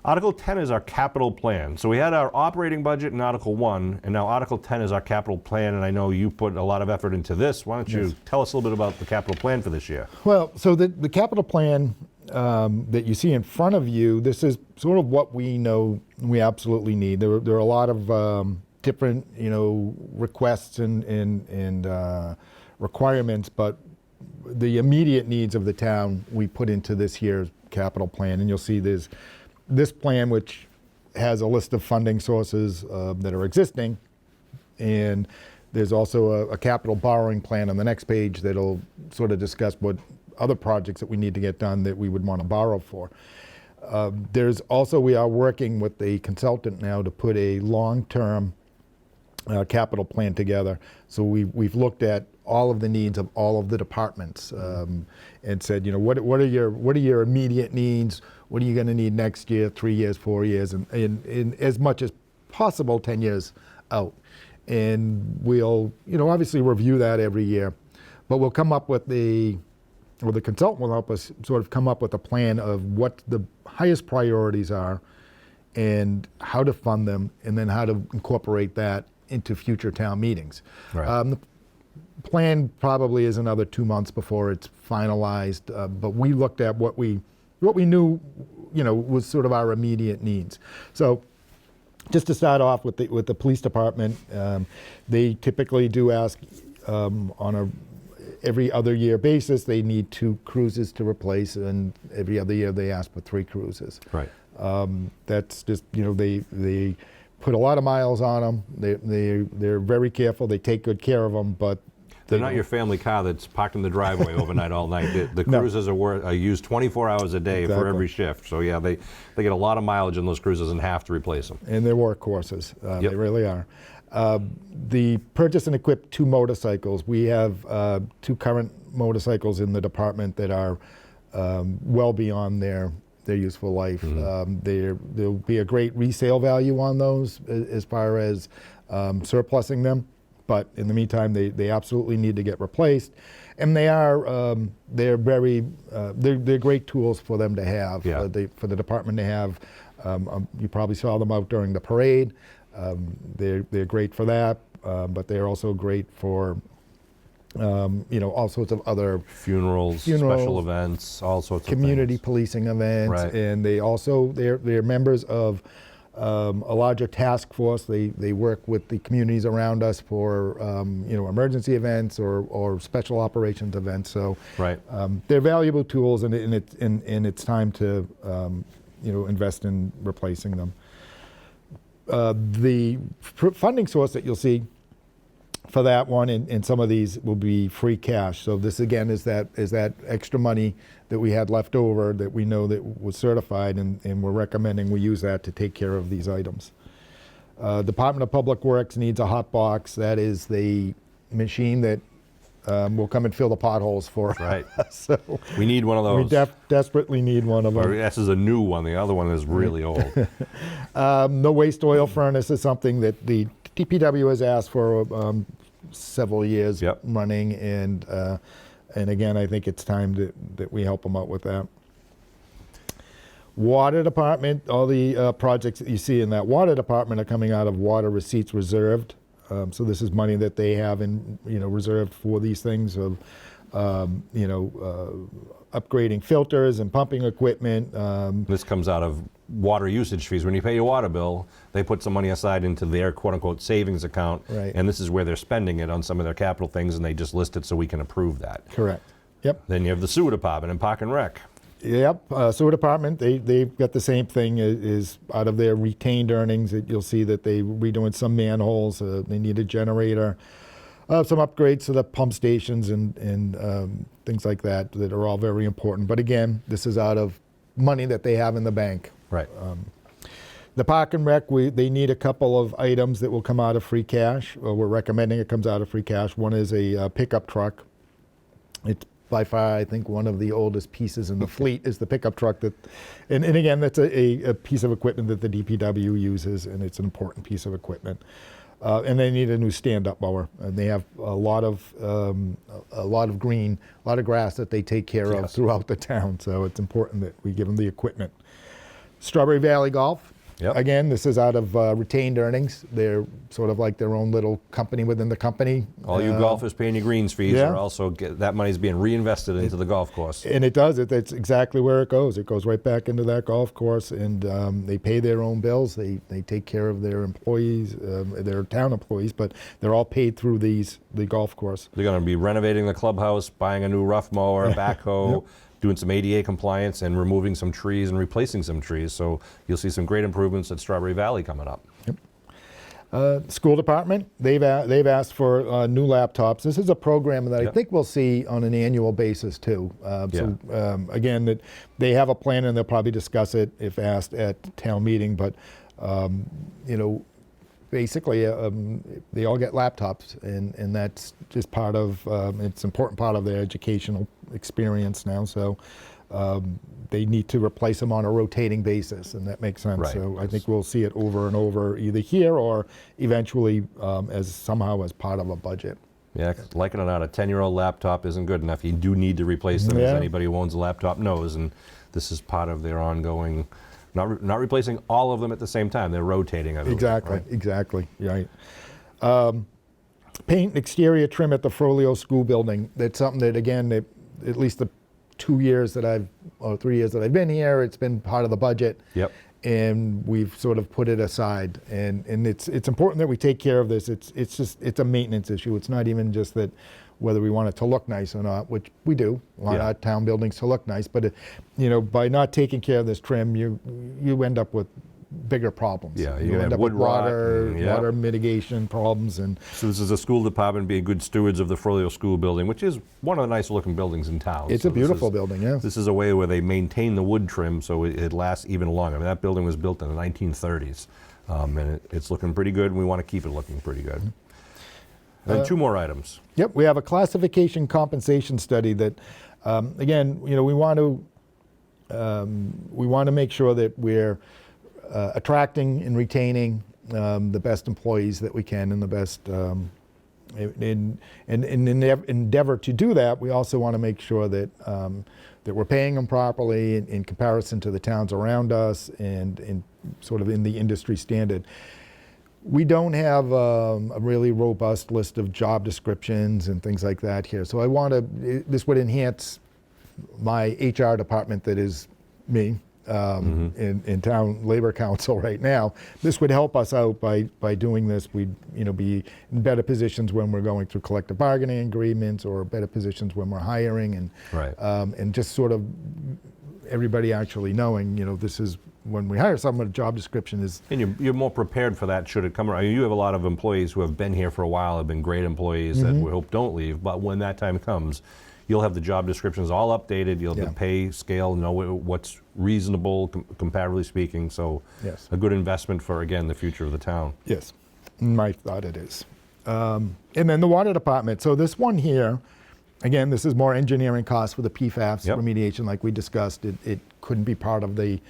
Article 10 is our capital plan. So we had our operating budget in Article 1, and now Article 10 is our capital plan, and I know you put a lot of effort into this. Why don't you tell us a little bit about the capital plan for this year? Well, so the capital plan that you see in front of you, this is sort of what we know we absolutely need. There are a lot of different, requests and requirements, but the immediate needs of the town we put into this year's capital plan, and you'll see there's this plan, which has a list of funding sources that are existing, and there's also a capital borrowing plan on the next page that'll sort of discuss what other projects that we need to get done that we would want to borrow for. There's also, we are working with a consultant now to put a long-term capital plan together. So we've looked at all of the needs of all of the departments and said, what are your immediate needs? What are you going to need next year, 3 years, 4 years, and as much as possible 10 years out. And we'll, obviously review that every year, but we'll come up with the consultant will help us sort of come up with a plan of what the highest priorities are and how to fund them, and then how to incorporate that into future town meetings. Right. The plan probably is another 2 months before it's finalized, but we looked at what we knew was sort of our immediate needs. So just to start off with the police department, they typically do ask on a every other year basis, they need 2 cruisers to replace, and every other year they ask for 3 cruisers. Right. That's just, they put a lot of miles on them. They're very careful. They take good care of them, but they're not your family car that's parked in the driveway overnight all night. The No. cruisers are used 24 hours a day for every shift. So yeah, they get a lot of mileage in those cruisers and have to replace them. And they're workhorses. Yep. They really are. The purchase and equip 2 motorcycles. We have 2 current motorcycles in the department that are well beyond their useful life. There'll be a great resale value on those as far as surplusing them. But in the meantime, they absolutely need to get replaced, and they're great tools for them to have. Yeah. For the department to have. You probably saw them out during the parade. They're great for that, but they're also great for all sorts of other Funerals, special events, all sorts of community things. Policing events, Right. and they're members of a larger task force. They work with the communities around us for emergency events or special operations events. So Right. they're valuable tools, and it's time to invest in replacing them. The funding source that you'll see for that one and some of these will be free cash. So this again is that extra money that we had left over that we know that was certified, and we're recommending we use that to take care of these items. Department of Public Works needs a hot box. That is the machine that will come and fill the potholes for Right. us. So We need one of we those. desperately need one of them. Or this is a new one. The other one is really old. No waste oil furnace is something that the DPW has asked for several years Yep. running, and again, I think it's time that we help them out with that. Water department, all the projects that you see in that water department are coming out of water receipts reserved. So this is money that they have reserved for these things of upgrading filters and pumping equipment. This comes out of water usage fees. When you pay your water bill, they put some money aside into their quote-unquote savings account, Right. and this is where they're spending it on some of their capital things, and they just list it so we can approve that. Correct. Yep. Then you have the sewer department and Park and Rec. Yep, sewer department, they've got the same thing is out of their retained earnings. You'll see that they're redoing some manholes, they need a generator, some upgrades to the pump stations and things like that are all very important. But again, this is out of money that they have in the bank. Right. The Park and Rec, they need a couple of items that will come out of free cash. We're recommending it comes out of free cash. One is a pickup truck. It's by far, I think, one of the oldest pieces in the fleet is the pickup truck. And again, that's a piece of equipment that the DPW uses, and it's an important piece of equipment. And they need a new stand-up mower, and they have a lot of green, a lot of grass that they take care of Yes. throughout the town. So it's important that we give them the equipment. Strawberry Valley Golf. Yep. Again, this is out of retained earnings. They're sort of like their own little company within the company. All you golfers paying your greens fees yeah. are also that money's being reinvested into the golf course. And it does. That's exactly where it goes. It goes right back into that golf course, and they pay their own bills. They take care of their employees, their town employees, but they're all paid through the golf course. They're going to be renovating the clubhouse, buying a new rough mower, backhoe, Yep. doing some ADA compliance, and removing some trees and replacing some trees. So you'll see some great improvements at Strawberry Valley coming up. School department, they've asked for new laptops. This is a program that I Yep. think we'll see on an annual basis too. Again, that they have a plan, and they'll probably discuss it if asked at town meeting. But basically, they all get laptops, and that's just part of it's an important part of their educational experience now. So they need to replace them on a rotating basis, and that makes sense. Right. So I think we'll see it over and over, either here or eventually as part of a budget. Yeah, 'cause like it or not, a 10-year-old laptop isn't good enough. You do need to replace them, as Yeah. anybody who owns a laptop knows, and this is part of their ongoing, not replacing all of them at the same time. They're rotating, I believe. Exactly, right? exactly, right. Paint and exterior trim at the Frollo School building. That's something that, again, at least the 3 years that I've been here, it's been part of the budget. Yep. And we've sort of put it aside. And it's important that we take care of this. It's a maintenance issue. It's not even just that whether we want it to look nice or not, which we do. We want our town buildings to look nice, but by not taking care of this trim, you end up with bigger problems. Yeah, you end up with water mitigation problems. And so this is a school department being good stewards of the Froyo School building, which is one of the nicer looking buildings in town. It's a beautiful building, yeah. This is a way where they maintain the wood trim so it lasts even longer. I mean, that building was built in the 1930s, and it's looking pretty good, and we want to keep it looking pretty good. And 2 more items. Yep, we have a classification compensation study that, again, we want to make sure that we're attracting and retaining the best employees that we can and the best. In endeavor to do that, we also want to make sure that that we're paying them properly in comparison to the towns around us and in sort of in the industry standard. We don't have a really robust list of job descriptions and things like that here. So this would enhance my HR department, that is me, in town labor council right now. This would help us out by doing this. We'd be in better positions when we're going through collective bargaining agreements, or better positions when we're hiring, and just sort of everybody actually knowing, this is when we hire someone, a job description is. And you're more prepared for that should it come around. You have a lot of employees who have been here for a while, have been great employees that we hope don't leave, but when that time comes, you'll have the job descriptions all updated, you'll have the pay scale, know what's reasonable, comparatively speaking, so yes. A good investment for, again, the future of the town. Yes, my thought it is. And then the water department. So this one here, again, this is more engineering costs for the PFAS remediation like we discussed. It couldn't be part of the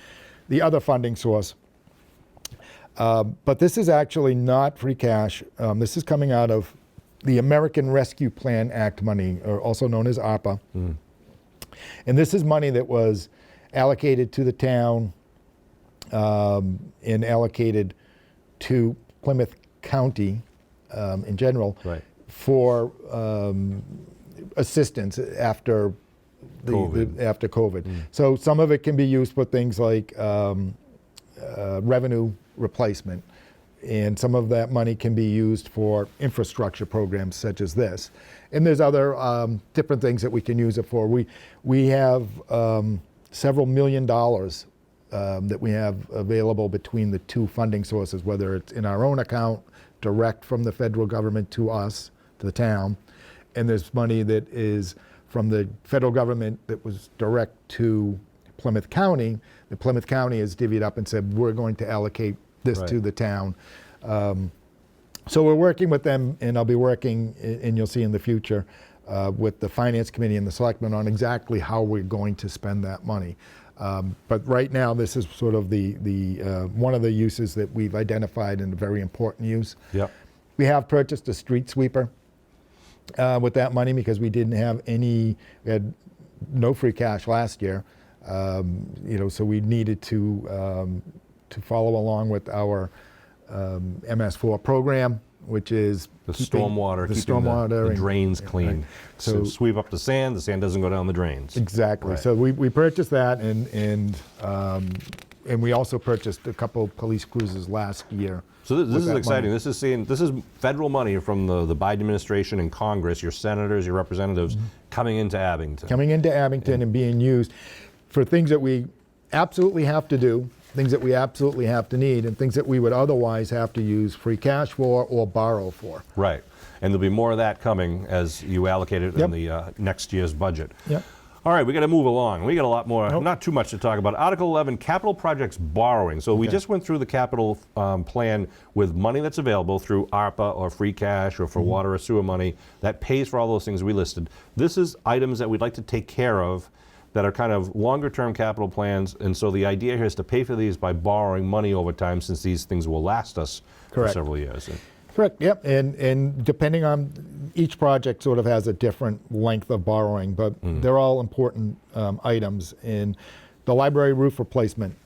other funding source. But this is actually not free cash. This is coming out of the American Rescue Plan Act money, or also known as ARPA. And this is money that was allocated to the town and allocated to Plymouth County in general for assistance after COVID. So some of it can be used for things like revenue replacement, and some of that money can be used for infrastructure programs such as this. And there's other different things that we can use it for. We have several $1 million that we have available between the 2 funding sources, whether it's in our own account, direct from the federal government to us, to the town, and there's money that is from the federal government that was direct to Plymouth County. The Plymouth County has divvied up and said, we're going to allocate this to the town. So we're working with them, and I'll be working, and you'll see in the future, with the Finance Committee and the Selectmen on exactly how we're going to spend that money. But right now, this is sort of the one of the uses that we've identified, and a very important use. Yep. We have purchased a street sweeper with that money because we didn't have we had no free cash last year. So we needed to follow along with our MS4 program, which is the stormwater, keeping the drains clean. So sweep up the sand doesn't go down the drains. Exactly. So we purchased that, and we also purchased a couple police cruisers last year. So this is exciting. Money. This is federal money from the Biden administration and Congress, your senators, your representatives, coming into Abington. Coming into Abington and being used for things that we absolutely have to do, things that we absolutely have to need, and things that we would otherwise have to use free cash for or borrow for. Right. And there'll be more of that coming as you allocate it in the next year's budget. Yep. All right, we got to move along. We got a lot more, not too much to talk about. Article 11, capital projects borrowing. So we just went through the capital plan with money that's available through ARPA or free cash or for water or sewer money that pays for all those things we listed. This is items that we'd like to take care of that are kind of longer term capital plans, and so the idea here is to pay for these by borrowing money over time, since these things will last us for several years. Correct, yep, and depending on, each project sort of has a different length of borrowing, but they're all important items. In the library roof replacement,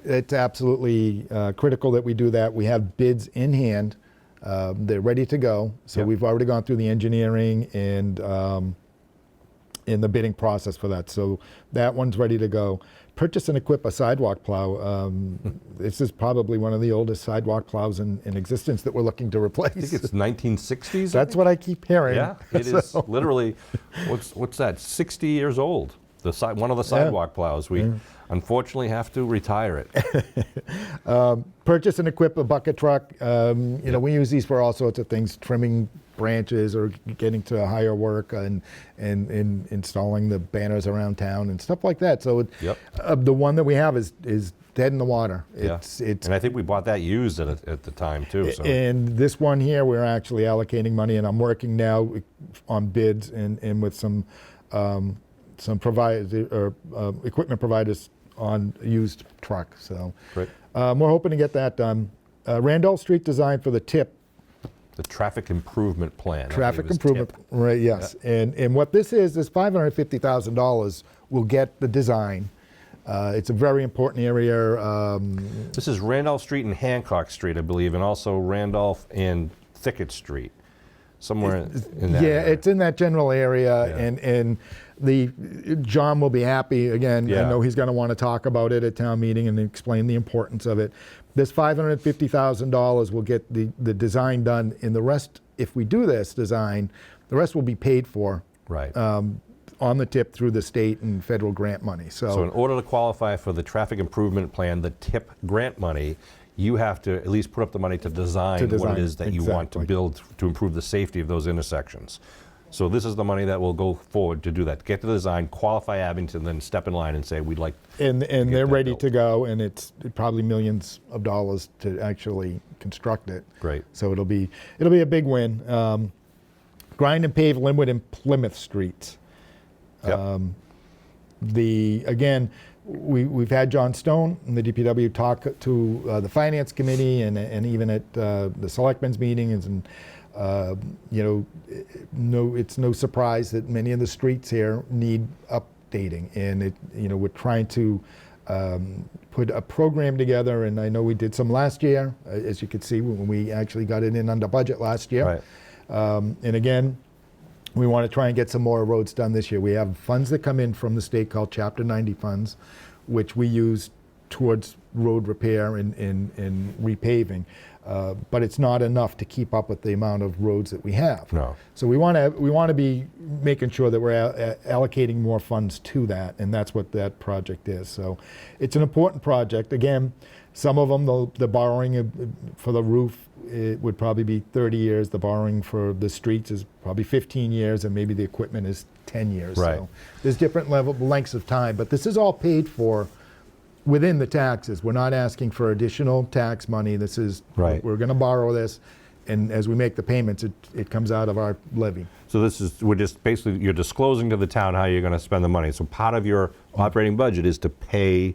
it's absolutely critical that we do that. We have bids in hand, they're ready to go, so we've already gone through the engineering and in the bidding process for that. So that one's ready to go. Purchase and equip a sidewalk plow. This is probably one of the oldest sidewalk plows in existence that we're looking to replace. I think it's 1960s. That's what I keep hearing. Yeah, it is literally, what's that, 60 years old. One of the sidewalk plows. We unfortunately have to retire it. Purchase and equip a bucket truck. You know, we use these for all sorts of things, trimming branches or getting to higher work and installing the banners around town and stuff like that. So the one that we have is dead in the water. It's and I think we bought that used at the time too. So. And this one here, we're actually allocating money, and I'm working now on bids and with some providers or equipment providers on used truck. So Great. We're hoping to get that done. Randolph Street design for the tip. The traffic improvement plan. Traffic improvement, right? Yes. Yeah. And what this is $550,000 will get the design. It's a very important area. This is Randolph Street and Hancock Street, I believe, and also Randolph and Thicket Street. Somewhere in that area. It's in that general area, and John will be happy. Again, I know he's going to want to talk about it at town meeting and explain the importance of it. This $550,000 will get the design done, and the rest, if we do this design, the rest will be paid for on the tip through the state and federal grant money. So in order to qualify for the traffic improvement plan, the tip grant money, you have to at least put up the money to design what it is that you want to build to improve the safety of those intersections. So this is the money that will go forward to do that. Get the design, qualify Abington, then step in line and say we'd like. And they're ready to go, and it's probably millions of dollars to actually construct it. Great. So it'll be a big win. Grind and pave Linwood and Plymouth streets. Again, we've had John Stone and the DPW talk to the Finance Committee and even at the Selectmen's meetings, and it's no surprise that many of the streets here need updating, and we're trying to put a program together, and I know we did some last year, as you could see when we actually got it in under budget last year. Right. And again, we want to try and get some more roads done this year. We have funds that come in from the state called Chapter 90 funds, which we use towards road repair and repaving. But it's not enough to keep up with the amount of roads that we have. No. So we want to be making sure that we're allocating more funds to that, and that's what that project is. So it's an important project. Again, some of them, the borrowing for the roof, it would probably be 30 years. The borrowing for the streets is probably 15 years, and maybe the equipment is 10 years. Right. So there's different lengths of time, but this is all paid for within the taxes. We're not asking for additional tax money. This is, we're going to borrow this, and as we make the payments, it comes out of our levy. So we're just basically, you're disclosing to the town how you're going to spend the money. So part of your operating budget is to pay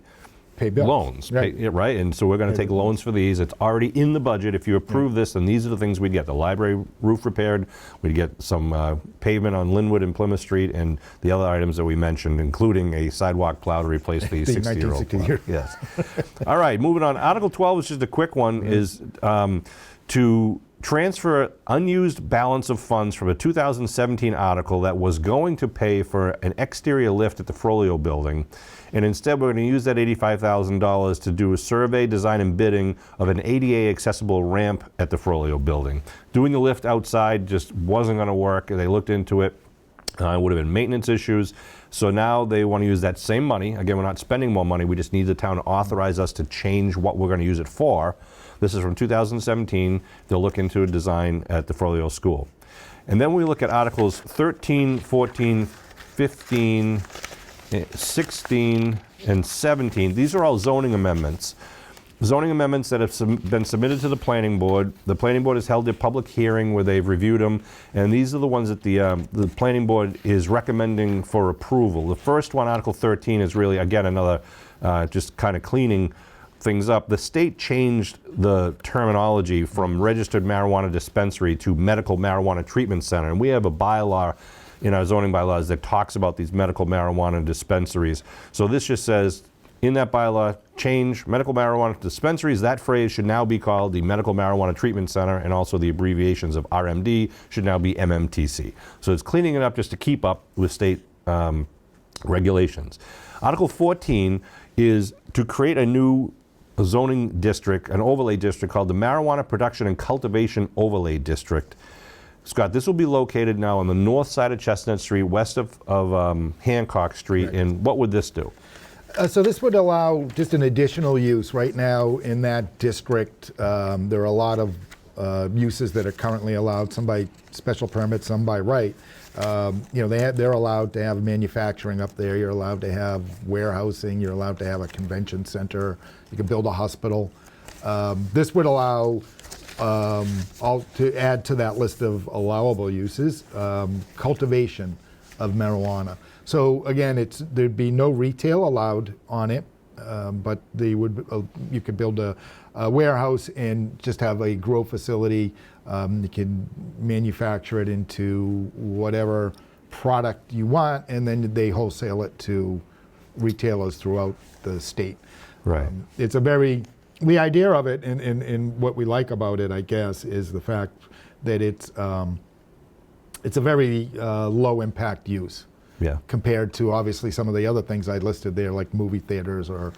bills. Loans, right? And so we're going to take loans for these. It's already in the budget. If you approve this, then these are the things we'd get. The library roof repaired, we'd get some pavement on Linwood and Plymouth Street, and the other items that we mentioned, including a sidewalk plow to replace the 60-year-old plow. Yes. All right, moving on. Article 12 is just a quick one, is to transfer unused balance of funds from a 2017 article that was going to pay for an exterior lift at the Frollo building. And instead, we're going to use that $85,000 to do a survey, design, and bidding of an ADA accessible ramp at the Frollo building. Doing the lift outside just wasn't going to work. They looked into it. It would have been maintenance issues. So now they want to use that same money. Again, we're not spending more money. We just need the town to authorize us to change what we're going to use it for. This is from 2017. They'll look into a design at the Frollo School. And then we look at Articles 13, 14, 15, 16, and 17. These are all zoning amendments. Zoning amendments that have been submitted to the planning board. The planning board has held a public hearing where they've reviewed them, and these are the ones that the planning board is recommending for approval. The first one, Article 13, is really, again, another just kind of cleaning things up. The state changed the terminology from registered marijuana dispensary to medical marijuana treatment center, and we have a bylaw in our zoning bylaws that talks about these medical marijuana dispensaries. So this just says, in that bylaw, change medical marijuana dispensaries. That phrase should now be called the Medical Marijuana Treatment Center, and also the abbreviations of RMD should now be MMTC. So it's cleaning it up just to keep up with state regulations. Article 14 is to create a new zoning district, an overlay district called the Marijuana Production and Cultivation Overlay District. Scott, this will be located now on the north side of Chestnut Street, west of Hancock Street, Right. and what would this do? So this would allow just an additional use. Right now in that district, there are a lot of uses that are currently allowed, some by special permit, some by right. They're allowed to have manufacturing up there. You're allowed to have warehousing. You're allowed to have a convention center. You can build a hospital. This would allow to add to that list of allowable uses, cultivation of marijuana. So again, there'd be no retail allowed on it, but you could build a warehouse and just have a grow facility. You can manufacture it into whatever product you want, and then they wholesale it to retailers throughout the state. Right. The idea of it, and what we like about it, I guess, is the fact that it's a very low impact use. Yeah. Compared to obviously some of the other things I listed there, like movie theaters or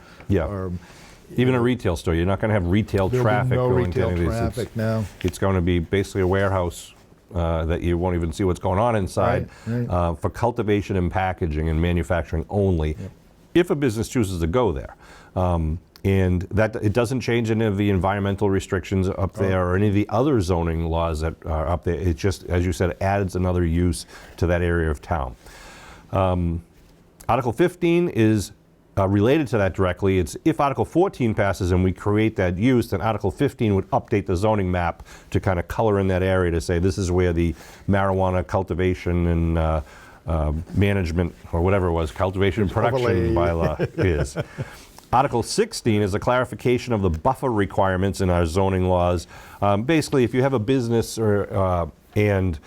even a retail store. You're not going to have retail there'll be traffic no going retail to any of these. traffic now. It's going to be basically a warehouse that you won't even see what's going on inside, Right. for cultivation and packaging and manufacturing only, if a business chooses to go there. And that it doesn't change any of the environmental restrictions up there or any of the other zoning laws that are up there. It just, as you said, adds another use to that area of town. Article 15 is related to that directly. It's if Article 14 passes and we create that use, then Article 15 would update the zoning map to kind of color in that area to say this is where the marijuana cultivation and management, or whatever it was, cultivation and production Overlay. bylaw is. Article 16 is a clarification of the buffer requirements in our zoning laws. Basically, if you have a business and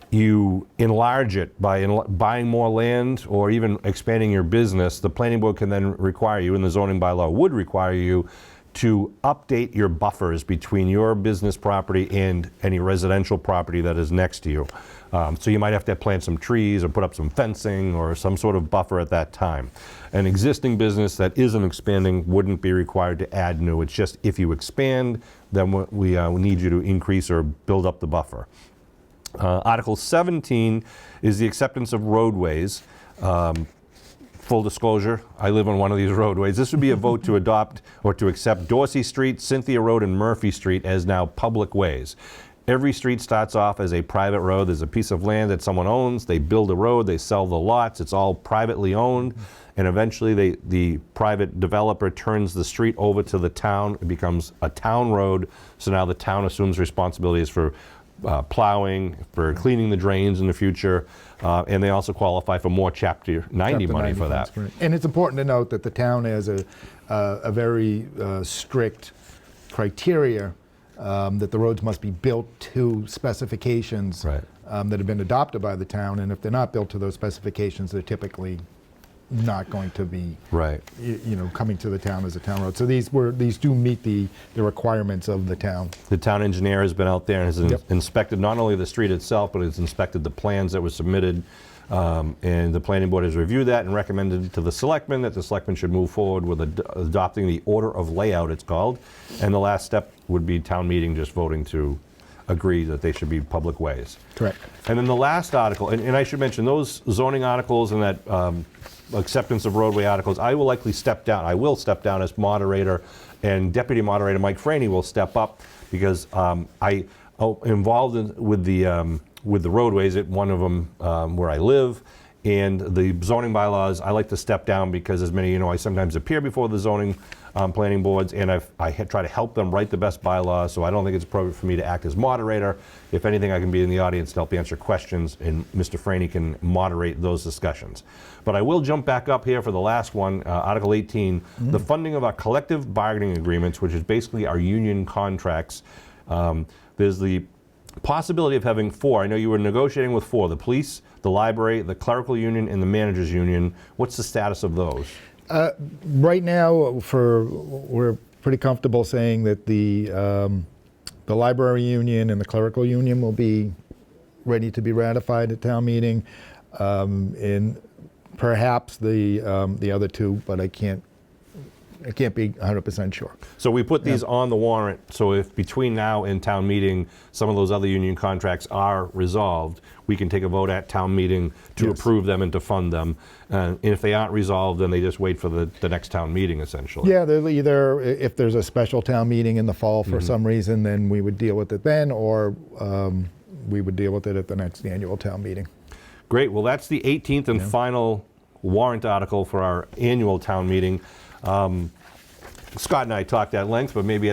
you enlarge it by buying more land or even expanding your business, the planning board can then require you, and the zoning bylaw would require you, to update your buffers between your business property and any residential property that is next to you. So you might have to plant some trees or put up some fencing or some sort of buffer at that time. An existing business that isn't expanding wouldn't be required to add new. It's just if you expand, then we need you to increase or build up the buffer. Article 17 is the acceptance of roadways. Full disclosure, I live on one of these roadways. This would be a vote to adopt or to accept Dorsey Street, Cynthia Road, and Murphy Street as now public ways. Every street starts off as a private road. There's a piece of land that someone owns. They build a road. They sell the lots. It's all privately owned. And eventually the private developer turns the street over to the town. It becomes a town road. So now the town assumes responsibilities for plowing, for cleaning the drains in the future, and they also qualify for more Chapter 90 money for that. Right. And it's important to note that the town has a very strict criteria that the roads must be built to specifications Right. that have been adopted by the town, and if they're not built to those specifications, they're typically not going to be Right. coming to the town as a town road. So these do meet the requirements of the town. The town engineer has been out there and has Yep. inspected not only the street itself, but has inspected the plans that were submitted. And the planning board has reviewed that and recommended to the selectmen that the selectmen should move forward with adopting the order of layout, it's called. And the last step would be town meeting just voting to agree that they should be public ways. Correct. And then the last article, and I should mention those zoning articles and that acceptance of roadway articles, I will likely step down. I will step down as moderator, and Deputy Moderator Mike Franey will step up because I involved with the roadways at one of them where I live, and the zoning bylaws. I like to step down because, as many of you know, I sometimes appear before the zoning planning boards, and I try to help them write the best bylaws, so I don't think it's appropriate for me to act as moderator. If anything, I can be in the audience to help answer questions, and Mr. Franey can moderate those discussions. But I will jump back up here for the last one, Article 18, the funding of our collective bargaining agreements, which is basically our union contracts. There's the possibility of having 4. I know you were negotiating with 4, the police, the library, the clerical union, and the managers union. What's the status of those? Right now, we're pretty comfortable saying that the library union and the clerical union will be ready to be ratified at town meeting. And perhaps the other two, but I can't be 100% sure. So we put these on the warrant, so if between now and town meeting, some of those other union contracts are resolved, we can take a vote at town meeting to Yes. approve them and to fund them. And if they aren't resolved, then they just wait for the next town meeting, essentially. Yeah, they'll either, if there's a special town meeting in the fall for some reason, then we would deal with it then, or we would deal with it at the next annual town meeting. Great, well, that's the 18th and final warrant article for our annual town meeting. Scott and I talked at length, but maybe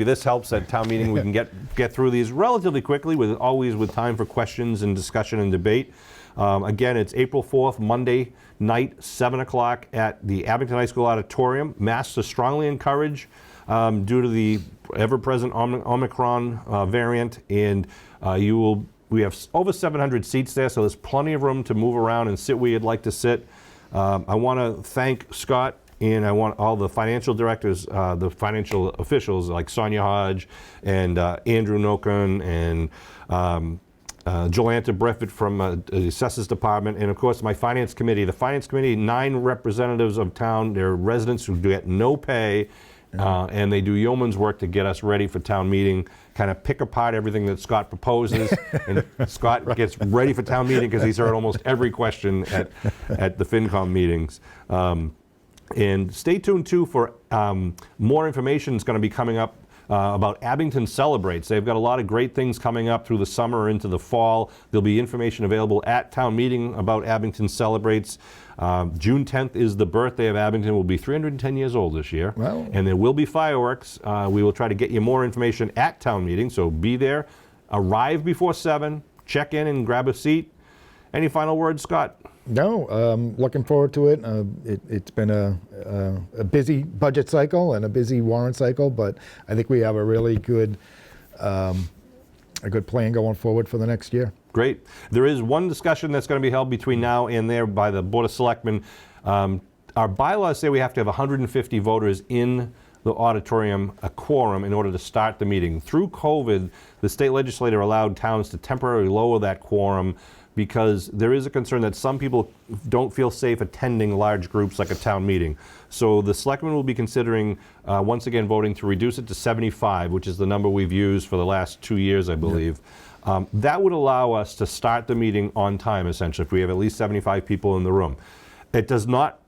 this helps at town meeting. We can get through these relatively quickly, always with time for questions and discussion and debate. Again, it's April 4th, Monday night, 7 o'clock at the Abington High School Auditorium. Masks are strongly encouraged due to the ever-present Omicron variant, and we have over 700 seats there, so there's plenty of room to move around and sit where you'd like to sit. I want to thank Scott, and I want all the financial directors, the financial officials like Sonia Hodge and Andrew Noken and Jolanta Breffett from the Assessors Department, and of course my Finance Committee. The Finance Committee, 9 representatives of town, they're residents who get no pay, and they do yeoman's work to get us ready for town meeting, kind of pick apart everything that Scott proposes, and Scott gets ready for town meeting because he's heard almost every question at the FinCom meetings. And stay tuned too for more information is going to be coming up about Abington Celebrates. They've got a lot of great things coming up through the summer into the fall. There'll be information available at town meeting about Abington Celebrates. June 10th is the birthday of Abington. We'll be 310 years old this year. Wow. And there will be fireworks. We will try to get you more information at town meeting, so be there. Arrive before 7, check in and grab a seat. Any final words, Scott? No, looking forward to it. It's been a busy budget cycle and a busy warrant cycle, but I think we have a really good plan going forward for the next year. Great. There is one discussion that's going to be held between now and there by the Board of Selectmen. Our bylaws say we have to have 150 voters in the auditorium, a quorum, in order to start the meeting. Through COVID, the state legislature allowed towns to temporarily lower that quorum because there is a concern that some people don't feel safe attending large groups like a town meeting. So the selectmen will be considering, once again, voting to reduce it to 75, which is the number we've used for the last 2 years, I believe. That would allow us to start the meeting on time, essentially, if we have at least 75 people in the room. It does not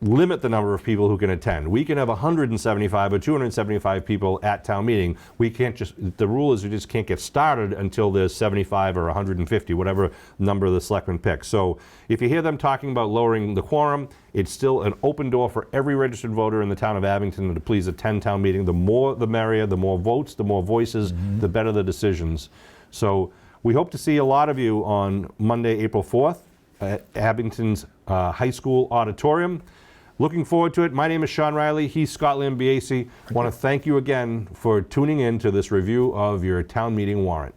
limit the number of people who can attend. We can have 175 or 275 people at town meeting. We can't the rule is we just can't get started until there's 75 or 150, whatever number the selectmen pick. So if you hear them talking about lowering the quorum, it's still an open door for every registered voter in the town of Abington to please attend town meeting. The more the merrier, the more votes, the more voices, the better the decisions. So we hope to see a lot of you on Monday, April 4th at Abington's High School Auditorium. Looking forward to it. My name is Shawn Reilly. He's Scott Lambiase. I want to thank you again for tuning in to this review of your town meeting warrant.